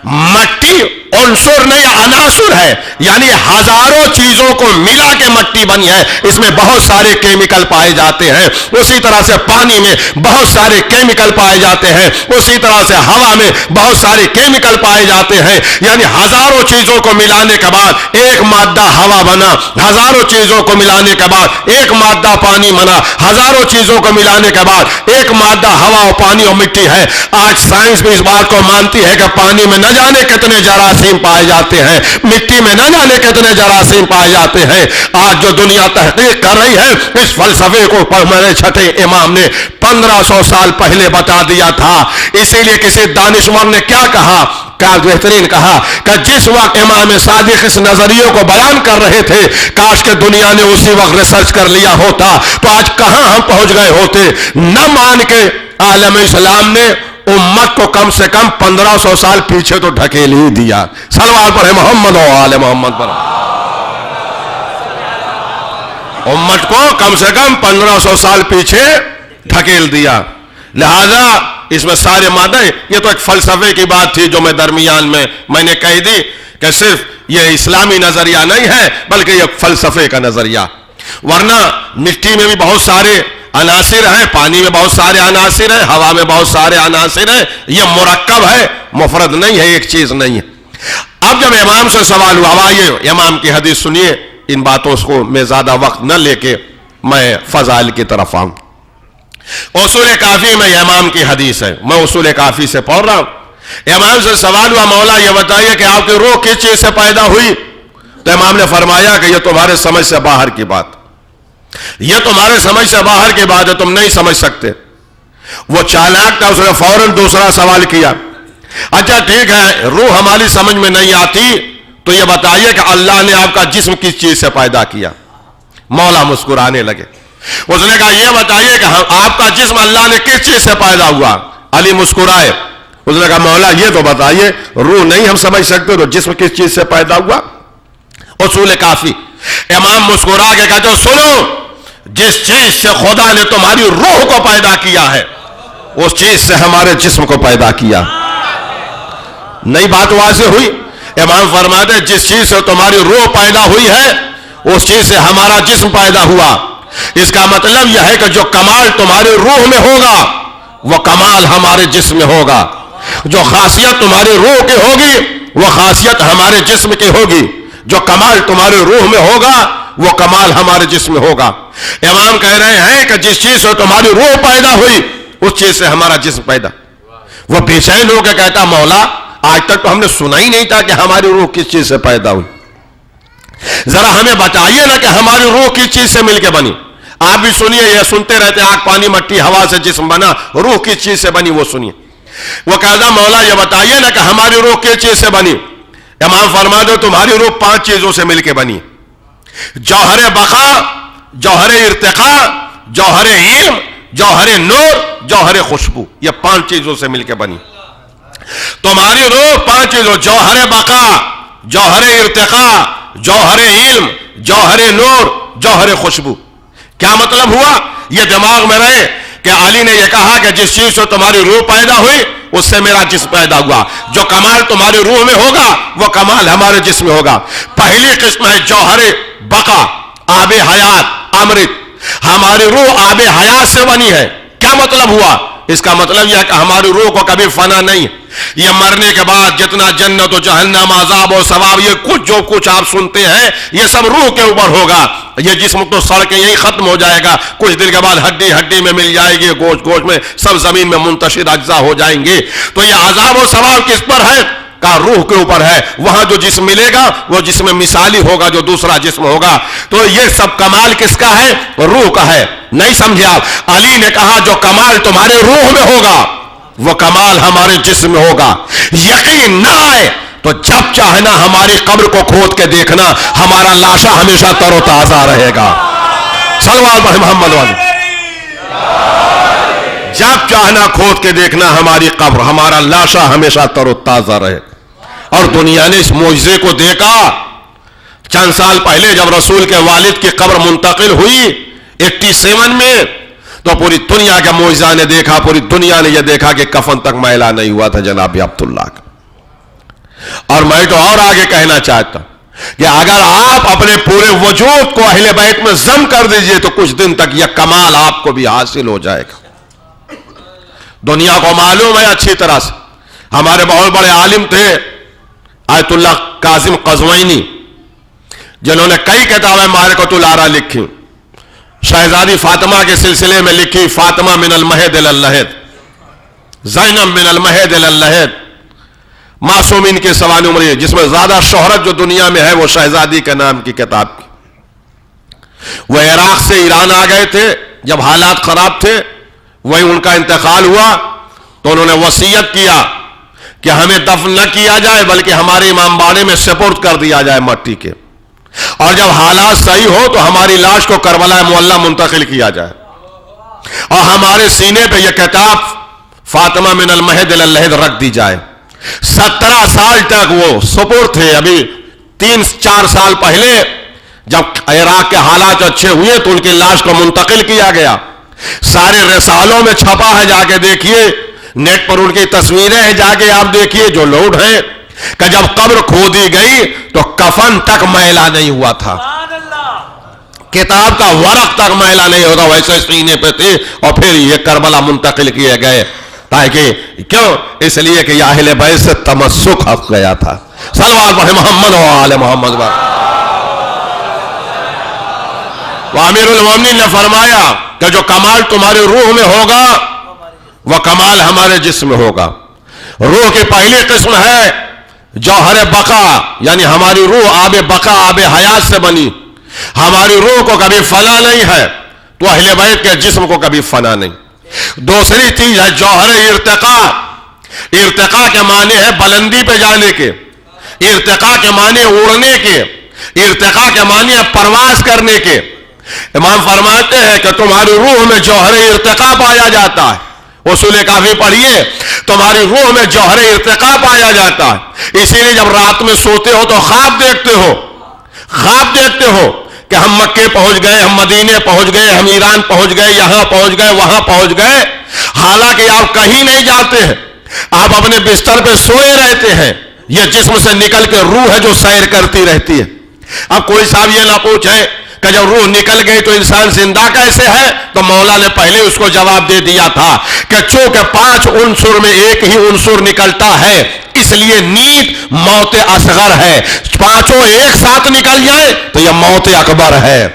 S2: مٹی عنصر نہیں، عناصر ہے. یعنی ہزاروں چیزوں کو ملا کے مٹی بنی ہے. اس میں بہت سارے کیمیکل پائے جاتے ہیں. اسی طرح سے پانی میں بہت سارے کیمیکل پائے جاتے ہیں. اسی طرح سے ہوا میں بہت سارے کیمیکل پائے جاتے ہیں. یعنی ہزاروں چیزوں کو ملانے کے بعد ایک مادہ ہوا بنا. ہزاروں چیزوں کو ملانے کے بعد ایک مادہ پانی بنا. ہزاروں چیزوں کو ملانے کے بعد ایک مادہ ہوا اور پانی اور مٹی ہے. آج سائنس بھی اس بات کو مانتی ہے کہ پانی میں نہ جانے کتنے جراثیم پائے جاتے ہیں، مٹی میں نہ جانے کتنے جراثیم پائے جاتے ہیں. آج جو دنیا تحقیق کر رہی ہے اس فلسفے کو ہمارے چھٹے امام نے 1500 سال پہلے بتا دیا تھا. اسی لیے کسی دانشور نے کیا کہا کہ کیا بہترین کہا کہ جس وقت امام صادق اس نظریے کو بیان کر رہے تھے، کاش کہ دنیا نے اسی وقت ریسرچ کر لیا ہوتا تو آج کہاں ہم پہنچ گئے ہوتے۔ نہ مان کے عالم اسلام نے امت کو کم سے کم 1500 سال پیچھے تو ڈھکیل ہی دیا۔ صلوات پڑھے محمد و آل محمد پر۔ امت کو کم سے کم 1500 سال پیچھے ڈھکیل دیا۔ لہذا اس میں سارے مادے، یہ تو ایک فلسفے کی بات تھی جو میں درمیان میں نے کہہ دی کہ صرف یہ اسلامی نظریہ نہیں ہے بلکہ یہ فلسفے کا نظریہ۔ ورنہ مٹی میں بھی بہت سارے عناصر ہیں، پانی میں بہت سارے عناصر ہیں، ہوا میں بہت سارے عناصر ہیں، یہ مرکب ہے، مفرد نہیں ہے، ایک چیز نہیں ہے۔ اب جب امام سے سوال ہوا، آئیے امام کی حدیث سنیے، ان باتوں کو میں زیادہ وقت نہ لے کے میں فضائل کی طرف آؤں۔ اصول کافی میں امام کی حدیث ہے، میں اصول کافی سے پڑھ رہا ہوں۔ امام سے سوال ہوا، مولا یہ بتائیے کہ آپ کی روح کس چیز سے پیدا ہوئی؟ تو امام نے فرمایا کہ یہ تمہارے سمجھ سے باہر کی بات، یہ تمہارے سمجھ سے باہر کی بات ہے، تم نہیں سمجھ سکتے۔ وہ چالاک تھا، اس نے فوراً دوسرا سوال کیا، اچھا ٹھیک ہے روح ہماری سمجھ میں نہیں آتی تو یہ بتائیے کہ اللہ نے آپ کا جسم کس چیز سے پیدا کیا؟ مولا مسکرانے لگے۔ اس نے کہا یہ بتائیے کہ آپ کا جسم اللہ نے کس چیز سے پیدا ہوا؟ علی مسکرائے۔ اس نے کہا مولا یہ تو بتائیے، روح نہیں ہم سمجھ سکتے تو جسم کس چیز سے پیدا ہوا؟ اصول کافی۔ امام مسکرا کے کہتے سنو، جس چیز سے خدا نے تمہاری روح کو پیدا کیا ہے اس چیز سے ہمارے جسم کو پیدا کیا۔ نئی بات واضح ہوئی۔ امام فرماتے جس چیز سے تمہاری روح پیدا ہوئی ہے اس چیز سے ہمارا جسم پیدا ہوا۔ اس کا مطلب یہ ہے کہ جو کمال تمہاری روح میں ہوگا وہ کمال ہمارے جسم میں ہوگا، جو خاصیت تمہاری روح کی ہوگی وہ خاصیت ہمارے جسم کی ہوگی، جو کمال تمہاری روح میں ہوگا وہ کمال ہمارے جسم میں ہوگا۔ امام کہہ رہے ہیں کہ جس چیز سے تمہاری روح پیدا ہوئی اس چیز سے ہمارا جسم پیدا۔ وہ بے چین ہو کے کہتا مولا آج تک تو ہم نے سنا ہی نہیں تھا کہ ہماری روح کس چیز سے پیدا ہوئی، ذرا ہمیں بتائیے نا کہ ہماری روح کس چیز سے مل کے بنی۔ آپ بھی سنیے، یہ سنتے رہتے آگ پانی مٹی ہوا سے جسم بنا، روح کس چیز سے بنی وہ سنیے۔ وہ کہتا مولا یہ بتائیے نا کہ ہماری روح کس چیز سے بنی۔ امام فرما دو تمہاری روح 5 چیزوں سے مل کے بنی، جوہر بقا، جوہر ارتقاء، جوہر علم، جوہر نور، جوہر خوشبو، یہ 5 چیزوں سے مل کے بنی۔ تمہاری روح 5 چیزوں، جوہر بقا، جوہر ارتقاء، جوہر علم، جوہر نور، جوہر خوشبو۔ کیا مطلب ہوا؟ یہ دماغ میں رہے کہ علی نے یہ کہا کہ جس چیز سے تمہاری روح پیدا ہوئی اس سے میرا جسم پیدا ہوا، جو کمال تمہاری روح میں ہوگا وہ کمال ہمارے جسم میں ہوگا۔ پہلی قسم ہے جوہر بقا، آب حیات، امرت۔ ہماری روح آب حیات سے بنی ہے۔ کیا مطلب ہوا؟ اس کا مطلب یہ ہے کہ ہماری روح کو کبھی فنا نہیں، یہ مرنے کے بعد جتنا جنت و جہنم، عذاب و ثواب، یہ کچھ جو کچھ آپ سنتے ہیں یہ سب روح کے اوپر ہوگا۔ یہ جسم تو سڑ کے یہی ختم ہو جائے گا، کچھ دن کے بعد ہڈی ہڈی میں مل جائے گی، گوشت گوشت میں، سب زمین میں منتشر اجزاء ہو جائیں گے۔ تو یہ عذاب و ثواب کس پر ہے؟ کا روح کے اوپر ہے۔ وہاں جو جسم ملے گا وہ جسم مثالی ہوگا جو دوسرا جسم ہوگا۔ تو یہ سب کمال کس کا ہے؟ روح کا ہے۔ نہیں سمجھے آپ؟ علی نے کہا جو کمال تمہارے روح میں ہوگا وہ کمال ہمارے جسم میں ہوگا۔ یقین نہ آئے تو جب چاہنا ہماری قبر کو کھود کے دیکھنا، ہمارا لاشا ہمیشہ تر و تازہ رہے گا۔ صلوات پر محمد والے۔ جب چاہنا کھود کے دیکھنا ہماری قبر، ہمارا لاشا ہمیشہ تر و تازہ رہے گا۔ اور دنیا نے اس معجزے کو دیکھا۔ چند سال پہلے جب رسول کے والد کی قبر منتقل ہوئی 87 میں، تو پوری دنیا کے معجزہ نے دیکھا، پوری دنیا نے یہ دیکھا کہ کفن تک میلا نہیں ہوا تھا جناب عبداللہ کا۔ اور میں تو اور آگے کہنا چاہتا ہوں کہ اگر آپ اپنے پورے وجود کو اہل بیت میں ضم کر دیجئے تو کچھ دن تک یہ کمال آپ کو بھی حاصل ہو جائے گا۔ دنیا کو معلوم ہے اچھی طرح سے، ہمارے بہت بڑے عالم تھے آیت اللہ کاظم قزوینی، جنہوں نے کئی کتابیں معرکۃ الآراء لکھی، شہزادی فاطمہ کے سلسلے میں لکھی، فاطمہ من المہد الی اللحد، زینب من المہد الی اللحد، معصومین کی سوانح عمری، جس میں زیادہ شہرت جو دنیا میں ہے وہ شہزادی کے نام کی کتاب کی۔ وہ عراق سے ایران آ گئے تھے جب حالات خراب تھے، وہیں ان کا انتقال ہوا تو انہوں نے وصیت کیا کہ ہمیں دفن نہ کیا جائے بلکہ ہمارے امام باڑے میں سپرد کر دیا جائے مٹی کے، اور جب حالات صحیح ہو تو ہماری لاش کو کربلا معلیٰ منتقل کیا جائے، اور ہمارے سینے پہ یہ کتاب فاطمہ من المہد الی اللحد رکھ دی جائے۔ 17 سال تک وہ سپرد تھے۔ ابھی 3-4 سال پہلے جب عراق کے حالات اچھے ہوئے تو ان کی لاش کو منتقل کیا گیا، سارے رسالوں میں چھپا ہے، جا کے دیکھیے، نیٹ پر ان کی تصویریں ہیں، جا کے آپ دیکھیے جو لوڈ ہیں، کہ جب قبر کھودی گئی تو کفن تک میلا نہیں ہوا تھا، کتاب کا ورق تک میلا نہیں ہوتا، ویسے سینے پہ تھے، اور پھر یہ کربلا منتقل کیے گئے، تاکہ کیوں؟ اس لیے کہ یہ اہل بیت سے تمسک حق گیا تھا۔ صلوات پڑھیں محمد و آل محمد۔ امیر المومنین نے فرمایا کہ جو کمال تمہاری روح میں ہوگا وہ کمال ہمارے جسم میں ہوگا۔ روح کی پہلی قسم ہے جوہر بقا، یعنی ہماری روح آب بقا، آب حیات سے بنی، ہماری روح کو کبھی فنا نہیں ہے، تو اہل بیت کے جسم کو کبھی فنا نہیں۔ دوسری چیز ہے جوہر ارتقا۔ ارتقا کے معنی ہے بلندی پہ جانے کے، ارتقا کے معنی اڑنے کے، ارتقا کے معنی ہے پرواز کرنے کے۔ امام فرماتے ہیں کہ تمہاری روح میں جوہر ارتقا پایا جاتا ہے، اصول کافی پڑھیے، تمہاری روح میں جوہر ارتقا پایا جاتا ہے۔ اسی لیے جب رات میں سوتے ہو تو خواب دیکھتے ہو کہ ہم مکے پہنچ گئے، ہم مدینے پہنچ گئے، ہم ایران پہنچ گئے، یہاں پہنچ گئے، وہاں پہنچ گئے، حالانکہ آپ کہیں نہیں جاتے ہیں، آپ اپنے بستر پہ سوئے رہتے ہیں۔ یہ جسم سے نکل کے روح ہے جو سیر کرتی رہتی ہے۔ اب کوئی صاحب یہ نہ پوچھے کہ جب روح نکل گئی تو انسان زندہ کیسے ہے، تو مولا نے پہلے اس کو جواب دے دیا تھا کہ چونکہ 5 عنصر میں ایک ہی عنصر نکلتا ہے، اس لیے نیند موت اصغر ہے، 5 ایک ساتھ نکل جائے تو یہ موت اکبر ہے۔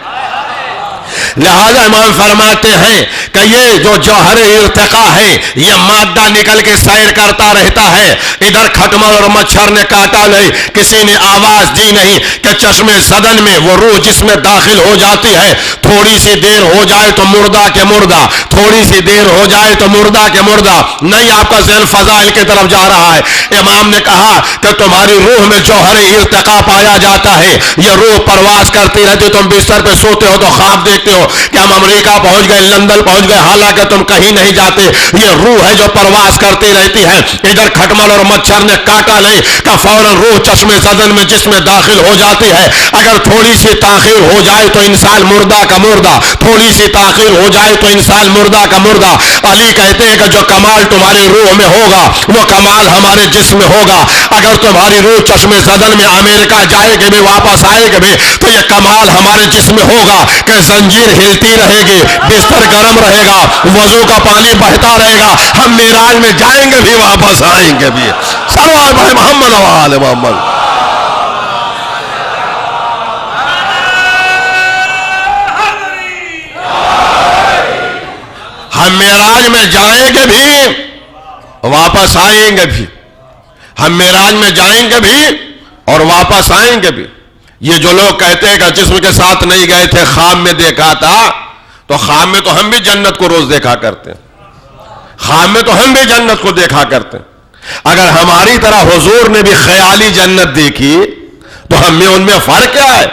S2: لہذا امام فرماتے ہیں کہ یہ جو جوہر ارتقا ہے یہ مادہ نکل کے سیر کرتا رہتا ہے، ادھر کھٹمل اور مچھر نے کاٹا نہیں، کسی نے آواز دی نہیں کہ چشم زدن میں وہ روح جس میں داخل ہو جاتی ہے، تھوڑی سی دیر ہو جائے تو مردہ کے مردہ، تھوڑی سی دیر ہو جائے تو مردہ کے مردہ نہیں، آپ کا ذہن فضائل کی طرف جا رہا ہے۔ امام نے کہا کہ تمہاری روح میں جوہر ارتقا پایا جاتا ہے، یہ روح پرواز کرتی رہتی، تم بستر پہ سوتے ہو تو خواب دیکھتے ہو کہ ہم امریکہ پہنچ گئے، لندن پہنچ گئے، حالانکہ تم کہیں نہیں جاتے۔ یہ روح ہے جو پرواز کرتی رہتی ہے، ادھر کھٹمل اور مچھر نے کاٹا نہیں کہ فوراً روح چشم زدن میں جس میں داخل ہو جاتی ہے۔ اگر تھوڑی سی تاخیر ہو جائے تو انسان مردہ کا مردہ، تھوڑی سی تاخیر ہو جائے تو انسان مردہ کا مردہ۔ علی کہتے ہیں کہ جو کمال تمہاری روح میں ہوگا وہ کمال ہمارے جسم میں ہوگا۔ اگر تمہاری روح چشم زدن میں امریکہ جائے گی بھی، واپس آئے گی بھی، تو یہ کمال ہمارے جسم میں ہوگا کہ زنجیر ہلتی رہے گی، بستر گرم رہے گا، وضو کا پانی بہتا رہے گا، ہم معراج میں جائیں گے بھی، واپس آئیں گے بھی۔ صلوات بھائی محمد و آل محمد۔ ہم معراج میں جائیں گے بھی، واپس آئیں گے بھی، ہم معراج میں جائیں گے بھی اور واپس آئیں گے بھی۔ یہ جو لوگ کہتے ہیں کہ جسم کے ساتھ نہیں گئے تھے، خواب میں دیکھا تھا، تو خواب میں تو ہم بھی جنت کو روز دیکھا کرتے ہیں، خواب میں تو ہم بھی جنت کو دیکھا کرتے ہیں۔ اگر ہماری طرح حضور نے بھی خیالی جنت دیکھی تو ہم میں ان میں فرق کیا ہے؟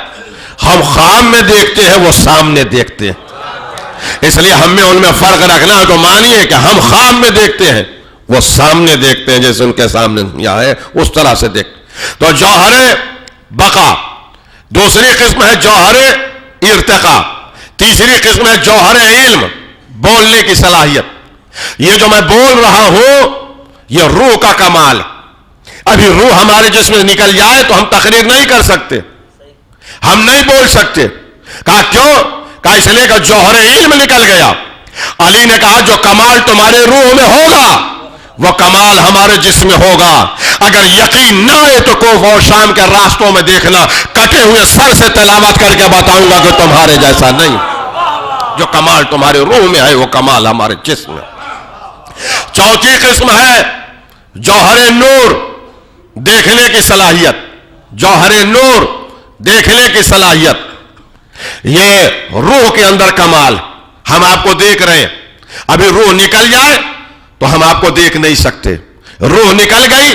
S2: ہم خواب میں دیکھتے ہیں، وہ سامنے دیکھتے ہیں، اس لیے ہم میں ان میں فرق رکھنا ہے تو مانیے کہ ہم خواب میں دیکھتے ہیں، وہ سامنے دیکھتے ہیں، جیسے ان کے سامنے یہاں ہے اس طرح سے دیکھ۔ تو جوہر بقا دوسری قسم ہے، جوہر ارتقا تیسری قسم ہے، جوہر علم، بولنے کی صلاحیت۔ یہ جو میں بول رہا ہوں یہ روح کا کمال۔ ابھی روح ہمارے جسم میں نکل جائے تو ہم تقریر نہیں کر سکتے، ہم نہیں بول سکتے۔ کہا کیوں؟ کہا اس لیے کہ جوہر علم نکل گیا۔ علی نے کہا جو کمال تمہارے روح میں ہوگا وہ کمال ہمارے جسم میں ہوگا۔ اگر یقین نہ آئے تو کوف اور شام کے راستوں میں دیکھنا، کٹے ہوئے سر سے تلاوت کر کے بتاؤں گا کہ تمہارے جیسا نہیں۔ جو کمال تمہارے روح میں ہے وہ کمال ہمارے جسم میں۔ چوتھی قسم ہے جوہر نور، دیکھنے کی صلاحیت۔ جوہر نور، دیکھنے کی صلاحیت، یہ روح کے اندر کمال۔ ہم آپ کو دیکھ رہے ہیں، ابھی روح نکل جائے تو ہم آپ کو دیکھ نہیں سکتے، روح نکل گئی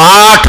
S2: 8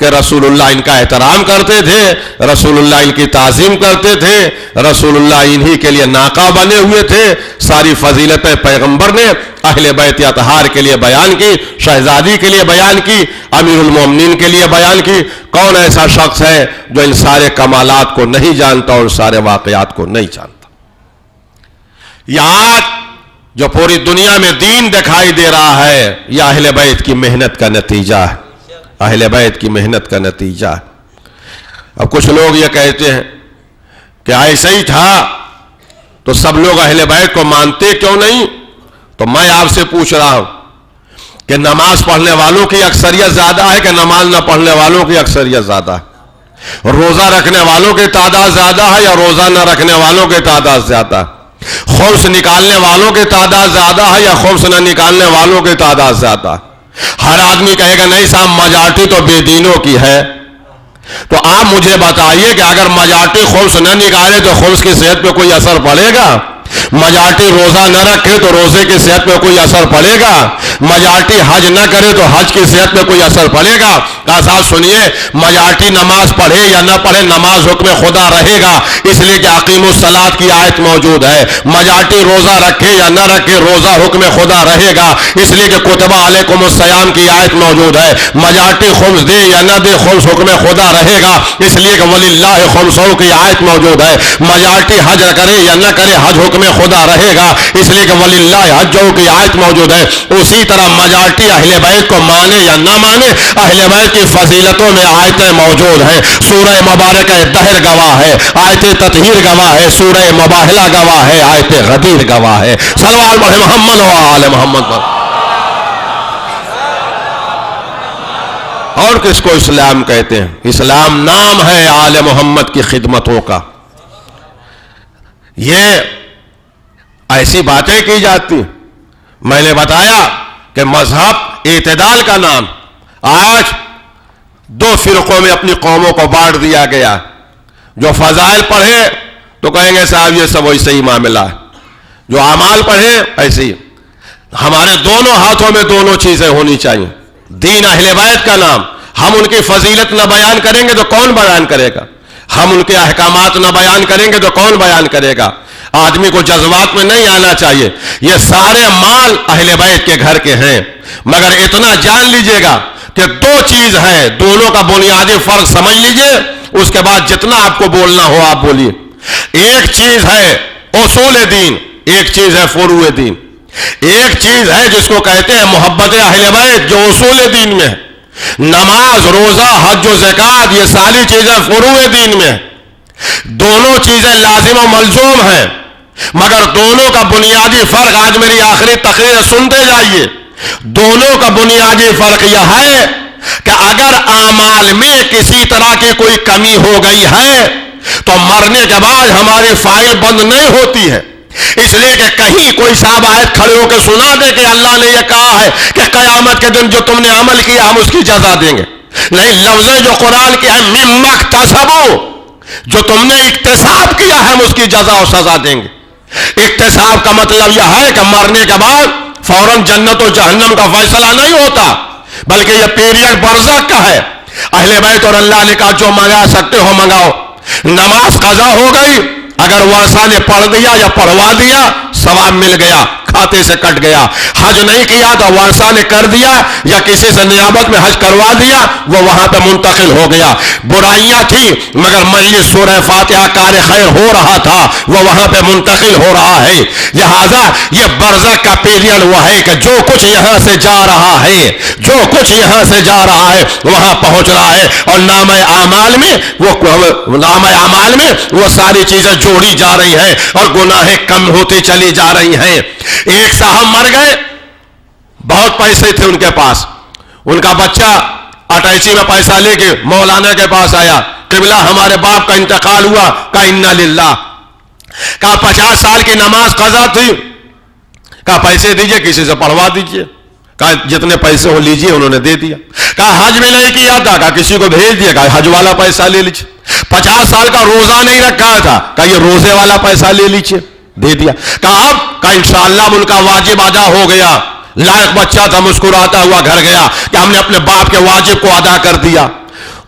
S2: کہ رسول اللہ ان کا احترام کرتے تھے, رسول اللہ ان کی تعظیم کرتے تھے, رسول اللہ انہی کے لیے ناقہ بنے ہوئے تھے. ساری فضیلتیں پیغمبر نے اہل بیت اطہار کے لیے بیان کی, شہزادی کے لیے بیان کی, امیر المومنین کے لیے بیان کی. کون ایسا شخص ہے جو ان سارے کمالات کو نہیں جانتا اور سارے واقعات کو نہیں جانتا؟ یہ آج جو پوری دنیا میں دین دکھائی دے رہا ہے, یہ اہل بیت کی محنت کا نتیجہ ہے, اہل بیت کی محنت کا نتیجہ ہے. اب کچھ لوگ یہ کہتے ہیں کہ ایسا ہی تھا تو سب لوگ اہل بیت کو مانتے کیوں نہیں؟ تو میں آپ سے پوچھ رہا ہوں کہ نماز پڑھنے والوں کی اکثریت زیادہ ہے کہ نماز نہ پڑھنے والوں کی اکثریت زیادہ ہے؟ روزہ رکھنے والوں کی تعداد زیادہ ہے یا روزہ نہ رکھنے والوں کی تعداد زیادہ ہے؟ خمس نکالنے والوں کی تعداد زیادہ ہے یا خمس نہ نکالنے والوں کی تعداد زیادہ ہے؟ ہر آدمی کہے گا نہیں صاحب میجارٹی تو بے دینوں کی ہے. تو آپ مجھے بتائیے کہ اگر میجارٹی خمس نہ نکالے تو خمس کی صحت پہ کوئی اثر پڑے گا؟ میجارٹی روزہ نہ رکھے تو روزے کی صحت پہ کوئی اثر پڑے گا؟ میجارٹی حج نہ کرے تو حج کی صحت پہ کوئی اثر پڑے گا؟ صاحب سنیے, میجارٹی نماز پڑھے یا نہ پڑھے نماز حکم خدا رہے گا, اس لیے کہ اقیم الصلاۃ کی آیت موجود ہے. میجارٹی روزہ رکھے یا نہ رکھے روزہ حکم خدا رہے گا, اس لیے کہ کتب علیکم الصیام کی آیت موجود ہے. میجارٹی خمس دے یا نہ دے خمس حکم خدا رہے گا, اس لیے کہ وللہ خمسہ کی آیت موجود ہے. میجارٹی حج کرے یا نہ کرے حج حکم خدا رہے گا, اس لیے کہ وللہ حجہ کی آیت موجود ہے. اسی طرح میجارٹی اہل بیت کو مانے یا نہ مانے, اہل بیت کی فضیلتوں میں آیتیں موجود ہیں. سورہ مبارکہ دہر گواہ ہے, آیت تطہیر گواہ ہے, سورہ مباہلہ گواہ ہے, آیت غدیر گواہ ہے. صلوات پڑھیں محمد و آل محمد پر. اور کس کو اسلام کہتے ہیں؟ اسلام نام ہے آل محمد کی خدمتوں کا. یہ ایسی باتیں کی جاتی. میں نے بتایا کہ مذہب اعتدال کا نام. آج دو فرقوں میں اپنی قوموں کو بانٹ دیا گیا. جو فضائل پڑھے تو کہیں گے صاحب یہ سب ویسے ہی معاملہ ہے, جو اعمال پڑھے ایسے ہی. ہمارے دونوں ہاتھوں میں دونوں چیزیں ہونی چاہیے. دین اہل بیت کا نام, ہم ان کی فضیلت نہ بیان کریں گے تو کون بیان کرے گا؟ ہم ان کے احکامات نہ بیان کریں گے تو کون بیان کرے گا؟ آدمی کو جذبات میں نہیں آنا چاہیے. یہ سارے مال اہل بیت کے گھر کے ہیں, مگر اتنا جان لیجئے گا کہ دو چیز ہے, دونوں کا بنیادی فرق سمجھ لیجئے, اس کے بعد جتنا آپ کو بولنا ہو آپ بولیے. ایک چیز ہے اصول دین, ایک چیز ہے فروع دین. ایک چیز ہے جس کو کہتے ہیں محبت اہل بیت, جو اصول دین میں ہے. نماز, روزہ, حج و زکات, یہ ساری چیزیں فروع دین میں ہیں. دونوں چیزیں لازم و ملزوم ہیں, مگر دونوں کا بنیادی فرق, آج میری آخری تقریر سنتے جائیے, دونوں کا بنیادی فرق یہ ہے کہ اگر اعمال میں کسی طرح کی کوئی کمی ہو گئی ہے تو مرنے کے بعد ہماری فائل بند نہیں ہوتی ہے. اس لیے کہ کہیں کوئی صاحب آیت کھڑے ہو کے سنا دے کہ اللہ نے یہ کہا ہے کہ قیامت کے دن جو تم نے عمل کیا ہم اس کی جزا دیں گے. نہیں, لفظ جو قرآن کی ہے مما اکتسبوا, جو تم نے اکتساب کیا ہے ہم اس کی جزا و سزا دیں گے. اکتساب کا مطلب یہ ہے کہ مرنے کے بعد فوراً جنت و جہنم کا فیصلہ نہیں ہوتا, بلکہ یہ پیریڈ برزخ کا ہے. اہل بیت اور اللہ نے کہا جو منگا سکتے ہو منگاؤ. نماز قضا ہو گئی, اگر ورثہ نے پڑھ دیا یا پڑھوا دیا ثواب مل گیا, کھاتے سے کٹ گیا. حج نہیں کیا تو ورثہ نے کر دیا یا کسی سے نیابت میں حج کروا دیا, وہ وہاں پہ منتقل ہو گیا. برائیاں تھی مگر مجلس سورہ فاتحہ کار خیر ہو رہا تھا, وہ وہاں پہ منتقل ہو رہا ہے. لہذا یہ برزخ کا پیریڈ وہ ہے کہ جو کچھ یہاں سے جا رہا ہے, جو کچھ یہاں سے جا رہا ہے وہاں پہنچ رہا ہے. اور نام اعمال میں وہ ساری چیزیں جوڑی جا رہی ہیں اور گناہیں کم ہوتی چلی جا رہی ہیں. ایک صاحب مر گئے, بہت پیسے تھے ان کے پاس, ان کا بچہ اٹیچی میں پیسہ لے کے مولانا کے پاس آیا, قبلہ ہمارے باپ کا انتقال ہوا. کہا انا للہ. کہا 50 سال کی نماز قضا تھی, کہا پیسے دیجئے کسی سے پڑھوا دیجئے. کہا جتنے پیسے ہو لیجئے, انہوں نے دے دیا. کہا حج میں نہیں کیا تھا, کہا کسی کو بھیج دیا, کہا حج والا پیسہ لے لیجئے. 50 سال کا روزہ نہیں رکھا تھا, کہا یہ روزے والا پیسہ لے لیجئے, دے دیا. کہا اب, کہا انشاءاللہ ان کا واجب ادا ہو گیا. لائق بچہ تھا, مسکراتا ہوا گھر گیا کہ ہم نے اپنے باپ کے واجب کو ادا کر دیا.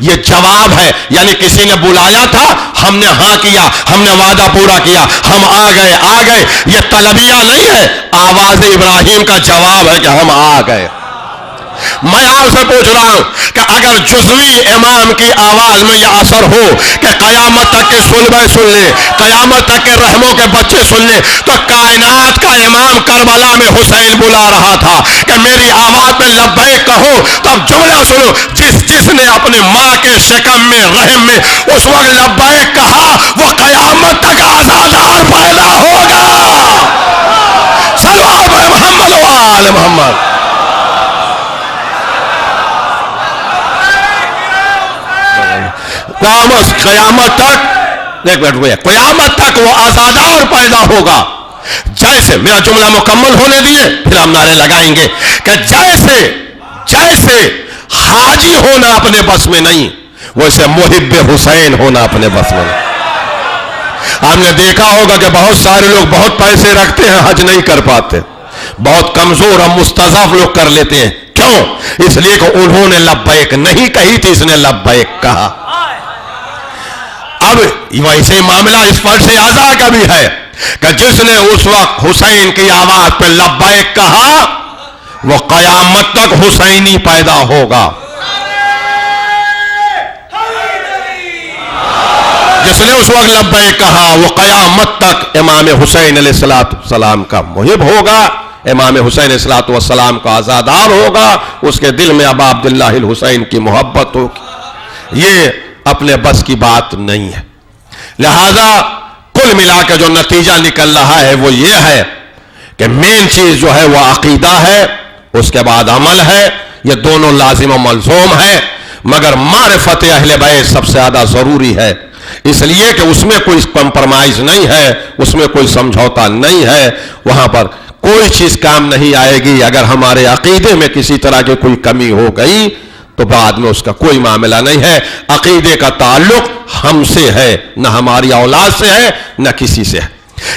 S2: یہ جواب ہے، یعنی کسی نے بلایا تھا، ہم نے ہاں کیا، ہم نے وعدہ پورا کیا، ہم آ گئے. یہ طلبیہ نہیں ہے، آواز ابراہیم کا جواب ہے کہ ہم آ گئے. میں آپ سے پوچھ رہا ہوں کہ اگر جزوی امام کی آواز میں یہ اثر ہو کہ قیامت تک کے صلبے سن لے، قیامت تک کے رحموں کے بچے سن لے، تو کائنات کا امام کربلا میں حسین بلا رہا تھا کہ میری آواز میں لبیک کہو. تو اب جملہ سنو، جس نے اپنی ماں کے شکم میں رحم میں اس وقت لبیک کہا، وہ قیامت تک آزادار پیدا ہوگا. صلوات محمد و آل محمد. قیامت تک ایک منٹ ہوئے، قیامت تک وہ آزادار پیدا ہوگا. جیسے میرا جملہ مکمل ہونے دیے پھر ہم نعرے لگائیں گے کہ جیسے حاجی ہونا اپنے بس میں نہیں، ویسے محب حسین ہونا اپنے بس میں نہیں. آپ نے دیکھا ہوگا کہ بہت سارے لوگ بہت پیسے رکھتے ہیں، حج نہیں کر پاتے. بہت کمزور اور مستضعف لوگ کر لیتے ہیں. کیوں؟ اس لیے کہ انہوں نے لبیک نہیں کہی تھی، اس نے لبیک کہا. اب ویسے معاملہ اس فرض اعضاء کا بھی ہے کہ جس نے اس وقت حسین کی آواز پہ لبیک کہا، وہ قیامت تک حسینی پیدا ہوگا. جس نے اس وقت لبیک کہا وہ قیامت تک امام حسین علیہ السلام کا محب ہوگا، امام حسین علیہ السلام کا آزادار ہوگا. اس کے دل میں ابا عبداللہ الحسین کی محبت ہوگی. یہ اپنے بس کی بات نہیں ہے. لہذا کل ملا کے جو نتیجہ نکل رہا ہے وہ یہ ہے کہ مین چیز جو ہے وہ عقیدہ ہے، اس کے بعد عمل ہے. یہ دونوں لازم و ملزوم ہے، مگر معرفت اہل بیت سب سے زیادہ ضروری ہے. اس لیے کہ اس میں کوئی کمپرمائز نہیں ہے، اس میں کوئی سمجھوتا نہیں ہے. وہاں پر کوئی چیز کام نہیں آئے گی. اگر ہمارے عقیدے میں کسی طرح کی کوئی کمی ہو گئی تو بعد میں اس کا کوئی معاملہ نہیں ہے. عقیدے کا تعلق ہم سے ہے، نہ ہماری اولاد سے ہے نہ کسی سے ہے.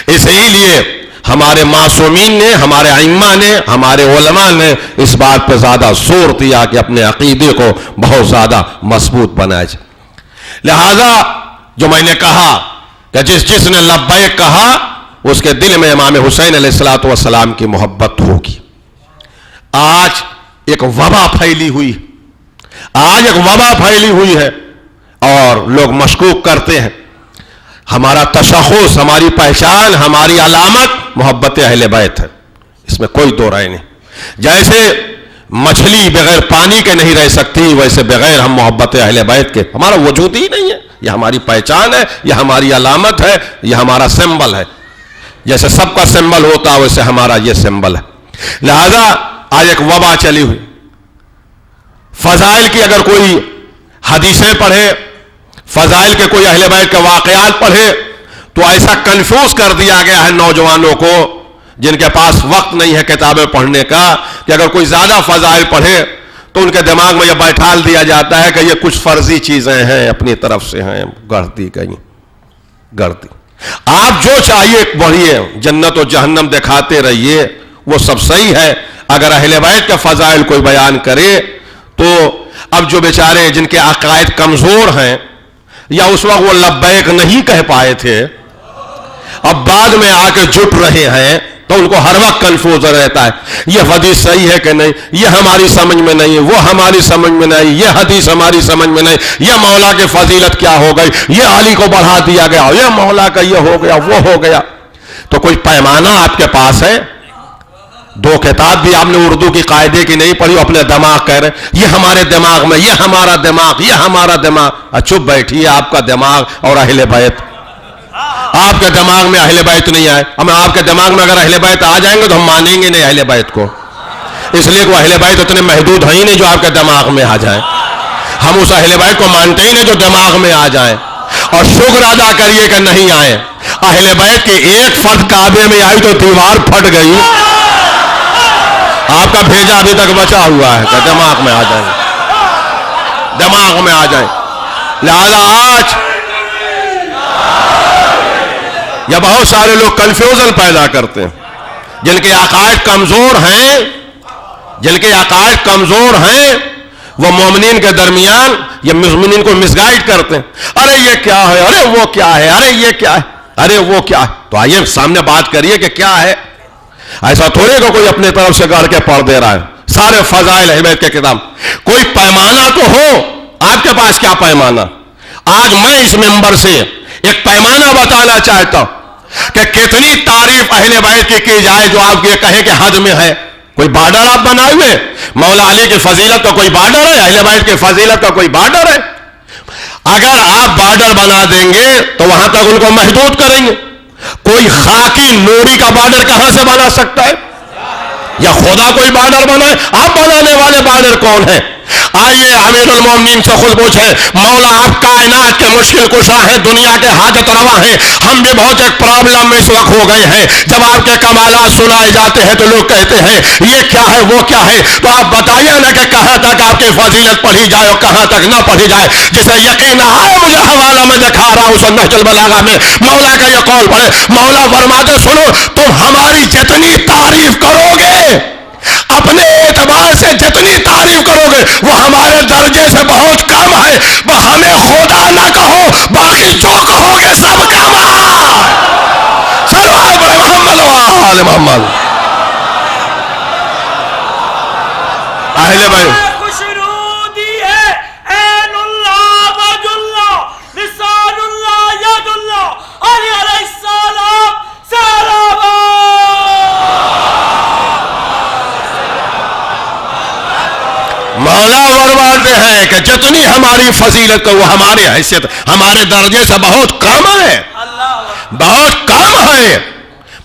S2: اسی لیے ہمارے معصومین نے، ہمارے ائمہ نے، ہمارے علماء نے اس بات پہ زیادہ زور دیا کہ اپنے عقیدے کو بہت زیادہ مضبوط بنایا جائے. لہذا جو میں نے کہا کہ جس نے لبیک کہا اس کے دل میں امام حسین علیہ السلام کی محبت ہوگی. آج ایک وبا پھیلی ہوئی ہے اور لوگ مشکوک کرتے ہیں. ہمارا تشخص، ہماری پہچان، ہماری علامت محبت اہل بیت ہے، اس میں کوئی دو رائے نہیں. جیسے مچھلی بغیر پانی کے نہیں رہ سکتی، ویسے بغیر ہم محبت اہل بیت کے ہمارا وجود ہی نہیں ہے. یہ ہماری پہچان ہے، یہ ہماری علامت ہے، یہ ہمارا سمبل ہے. جیسے سب کا سمبل ہوتا ویسے ہمارا یہ سمبل ہے. لہذا آج ایک وبا چلی ہوئی. فضائل کی اگر کوئی حدیثیں پڑھے، فضائل کے کوئی اہل بیت کے واقعات پڑھے تو ایسا کنفیوز کر دیا گیا ہے نوجوانوں کو جن کے پاس وقت نہیں ہے کتابیں پڑھنے کا، کہ اگر کوئی زیادہ فضائل پڑھے تو ان کے دماغ میں یہ بیٹھال دیا جاتا ہے کہ یہ کچھ فرضی چیزیں ہیں، اپنی طرف سے ہیں، گڑھتی گڑھتی. آپ جو چاہیے پڑھیے، جنت و جہنم دکھاتے رہیے، وہ سب صحیح ہے. اگر اہل بیت کے فضائل کوئی بیان کرے تو اب جو بیچارے جن کے عقائد کمزور ہیں یا اس وقت وہ لبیک نہیں کہہ پائے تھے، اب بعد میں آ کے جٹ رہے ہیں تو ان کو ہر وقت کنفیوز رہتا ہے. یہ حدیث صحیح ہے کہ نہیں، یہ ہماری سمجھ میں نہیں، وہ ہماری سمجھ میں نہیں، یہ حدیث ہماری سمجھ میں نہیں، یہ مولا کی فضیلت کیا ہو گئی، یہ علی کو بڑھا دیا گیا، یہ مولا کا یہ ہو گیا، وہ ہو گیا. تو کوئی پیمانہ آپ کے پاس ہے؟ دو کتاب بھی آپ نے اردو کی قاعدے کی نہیں پڑھی، اپنے دماغ کہہ رہے ہیں یہ ہمارے دماغ میں، یہ ہمارا دماغ، یہ ہمارا دماغ. چپ بیٹھیے. آپ کا دماغ اور اہل بیت، آپ کے دماغ میں اہل بیت نہیں آئے. ہم آپ کے دماغ میں اگر اہل بیت آ جائیں گے تو ہم مانیں گے نہیں اہل بیت کو، اس لیے کہ اہل بیت اتنے محدود ہیں ہی نہیں جو آپ کے دماغ میں آ جائیں. ہم اس اہل بیت کو مانتے ہی نہیں جو دماغ میں آ جائیں. اور شکر ادا کریے کہ نہیں آئے. اہل بیت کے ایک فرد کعبے میں آئی تو دیوار پھٹ گئی. آپ کا بھیجا ابھی تک بچا ہوا ہے کہ دماغ میں آ جائیں، دماغ میں آ جائیں. لہذا آج یا بہت سارے لوگ کنفیوژن پیدا کرتے ہیں. جن کے عقائد کمزور ہیں وہ مومنین کے درمیان یہ مومنین کو مس گائیڈ کرتے ہیں. ارے یہ کیا ہے, ارے وہ کیا ہے, ارے یہ کیا ہے, ارے وہ کیا ہے. تو آئیے سامنے بات کریے کہ کیا ہے. ایسا تھوڑے کہ کوئی اپنے طرف سے گڑھ کے پڑھ دے رہا ہے سارے فضائل اہل بیت کے کتاب. کوئی پیمانہ تو ہو. آپ کے پاس کیا پیمانہ؟ آج میں اس ممبر سے ایک پیمانہ بتانا چاہتا ہوں کہ کتنی تعریف اہل بیت کی جائے جو آپ یہ کہیں کہ حد میں ہے. کوئی بارڈر آپ بنائے ہوئے؟ مولا علی کی فضیلت کا کوئی بارڈر ہے؟ اہل بیت کی فضیلت کا کوئی بارڈر ہے؟ اگر آپ بارڈر بنا دیں گے تو وہاں تک ان کو محدود کریں گے. کوئی خاکی نوری کا بارڈر کہاں سے بنا سکتا ہے؟ یا خدا کوئی بارڈر بنائے؟ آپ بنانے والے بارڈر کون ہیں؟ آئیے امیر المومنین سے خود پوچھیں, مولا آپ کائنات کے مشکل کشا ہیں, دنیا کے حاجت روا ہیں. ہم بھی بہت ایک پرابلم میں اس وقت ہو گئے ہیں. جب آپ کے کمالات سنائے جاتے ہیں تو لوگ کہتے ہیں یہ کیا ہے, وہ کیا ہے. تو آپ بتائیے نا کہ کہاں تک آپ کی فضیلت پڑھی جائے اور کہاں تک نہ پڑھی جائے. جسے یقین آئے, مجھے حوالہ میں دکھا رہا ہوں نہج البلاغہ میں مولا کا یہ قول پڑھے. مولا فرماتے سنو, تم ہماری جتنی تعریف کرو گے, اپنے اعتبار سے جتنی تعریف کرو گے, وہ ہمارے درجے سے بہت کم ہے. ہمیں خدا نہ کہو, باقی جو کہو گے سب کم ہے. سلوات پڑھیں محمد و آل محمد. اہل بیت مولا فرماتے ہیں کہ جتنی ہماری فضیلت وہ ہماری حیثیت ہمارے درجے سے بہت کم ہے, بہت کم ہے.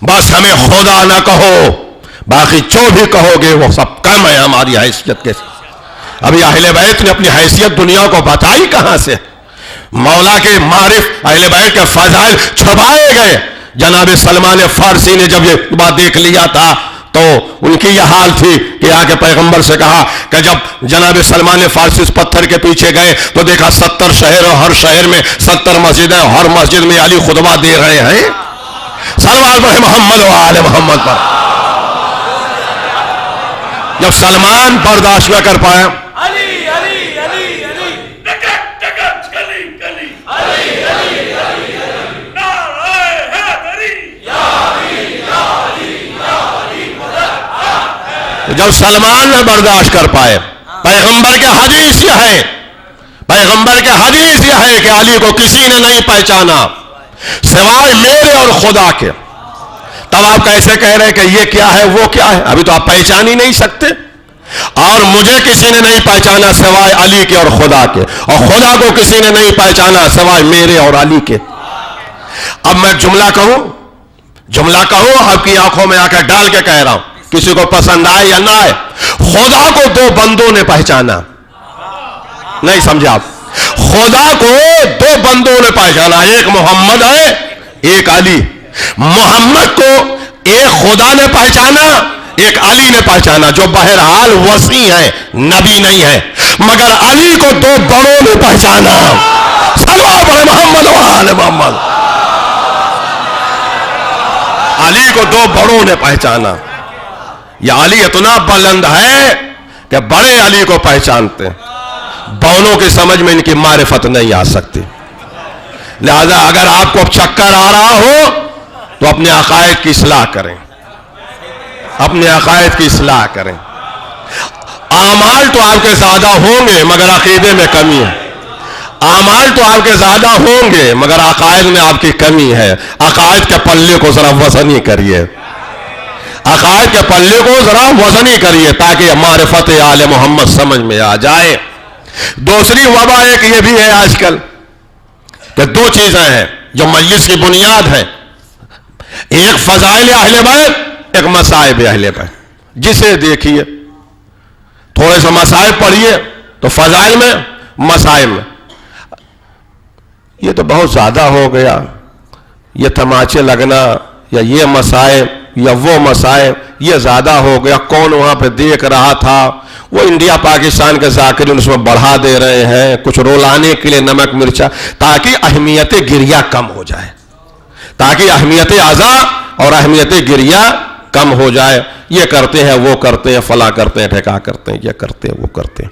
S2: بس ہمیں خدا نہ کہو, باقی جو بھی کہو گے وہ سب کم ہے ہماری حیثیت کے. ابھی اہل بیت نے اپنی حیثیت دنیا کو بتائی کہاں سے؟ مولا کے معرف اہل بیت کے فضائل چھپائے گئے. جناب سلمان فارسی نے جب یہ بات دیکھ لیا تھا تو ان کی یہ حال تھی کہ آ کے پیغمبر سے کہا کہ جب جناب سلمان فارسی اس پتھر کے پیچھے گئے تو دیکھا 70 شہر اور ہر شہر میں 70 مسجدیں, ہر مسجد میں علی خطبہ دے رہے ہیں. سلمان پر محمد و آل محمد پر. جب سلمان برداشت نہ کر پایا, جب سلمان نہ برداشت کر پائے, پیغمبر کے حدیث یہ ہے, پیغمبر کے حدیث یہ ہے کہ علی کو کسی نے نہیں پہچانا سوائے میرے اور خدا کے. تب آپ کیسے کہہ رہے کہ یہ کیا ہے وہ کیا ہے؟ ابھی تو آپ پہچان ہی نہیں سکتے. اور مجھے کسی نے نہیں پہچانا سوائے علی کے اور خدا کے, اور خدا کو کسی نے نہیں پہچانا سوائے میرے اور علی کے. اب میں جملہ کہوں آپ کی آنکھوں میں آ کے ڈال کے کہہ رہا ہوں, کسی کو پسند آئے یا نہ آئے. خدا کو 2 بندوں نے پہچانا. نہیں سمجھا آپ؟ خدا کو 2 بندوں نے پہچانا, ایک محمد ہے, ایک علی. محمد کو ایک خدا نے پہچانا, ایک علی نے پہچانا, جو بہرحال وسیع ہے, نبی نہیں ہے. مگر علی کو 2 بڑوں نے پہچانا. صلوات پڑھیں محمد و آل محمد. علی کو 2 بڑوں نے پہچانا. یہ علی اتنا بلند ہے کہ بڑے علی کو پہچانتے ہیں, بونوں کی سمجھ میں ان کی معرفت نہیں آ سکتی. لہذا اگر آپ کو چکر آ رہا ہو تو اپنے عقائد کی اصلاح کریں, اپنے عقائد کی اصلاح کریں. اعمال تو آپ کے زیادہ ہوں گے مگر عقیدے میں کمی ہے. اعمال تو آپ کے زیادہ ہوں گے مگر عقائد میں آپ کی کمی ہے. عقائد کے پلے کو ذرا وزنی کریے, عقائد کے پلے کو ذرا وزنی کریے تاکہ معرفت آل محمد سمجھ میں آ جائے. دوسری وبا ایک یہ بھی ہے آج کل کہ 2 چیزیں ہیں جو مجلس کی بنیاد ہے, ایک فضائل اہل بیت, ایک مصائب اہل بیت. جسے دیکھیے تھوڑے سے مصائب پڑھیے تو فضائل میں, مصائب میں یہ تو بہت زیادہ ہو گیا, یہ تماچے لگنا یا یہ مصائب یا وہ مصائب یہ زیادہ ہو گیا. کون وہاں پہ دیکھ رہا تھا, وہ انڈیا پاکستان کے ذاکرین اس میں بڑھا دے رہے ہیں کچھ رولانے کے لیے نمک مرچا, تاکہ اہمیت گریہ کم ہو جائے, تاکہ اہمیت عزا اور اہمیت گریہ کم ہو جائے. یہ کرتے ہیں, وہ کرتے ہیں, فلاں کرتے ہیں, ٹھیکا کرتے ہیں, یہ کرتے ہیں, وہ کرتے ہیں.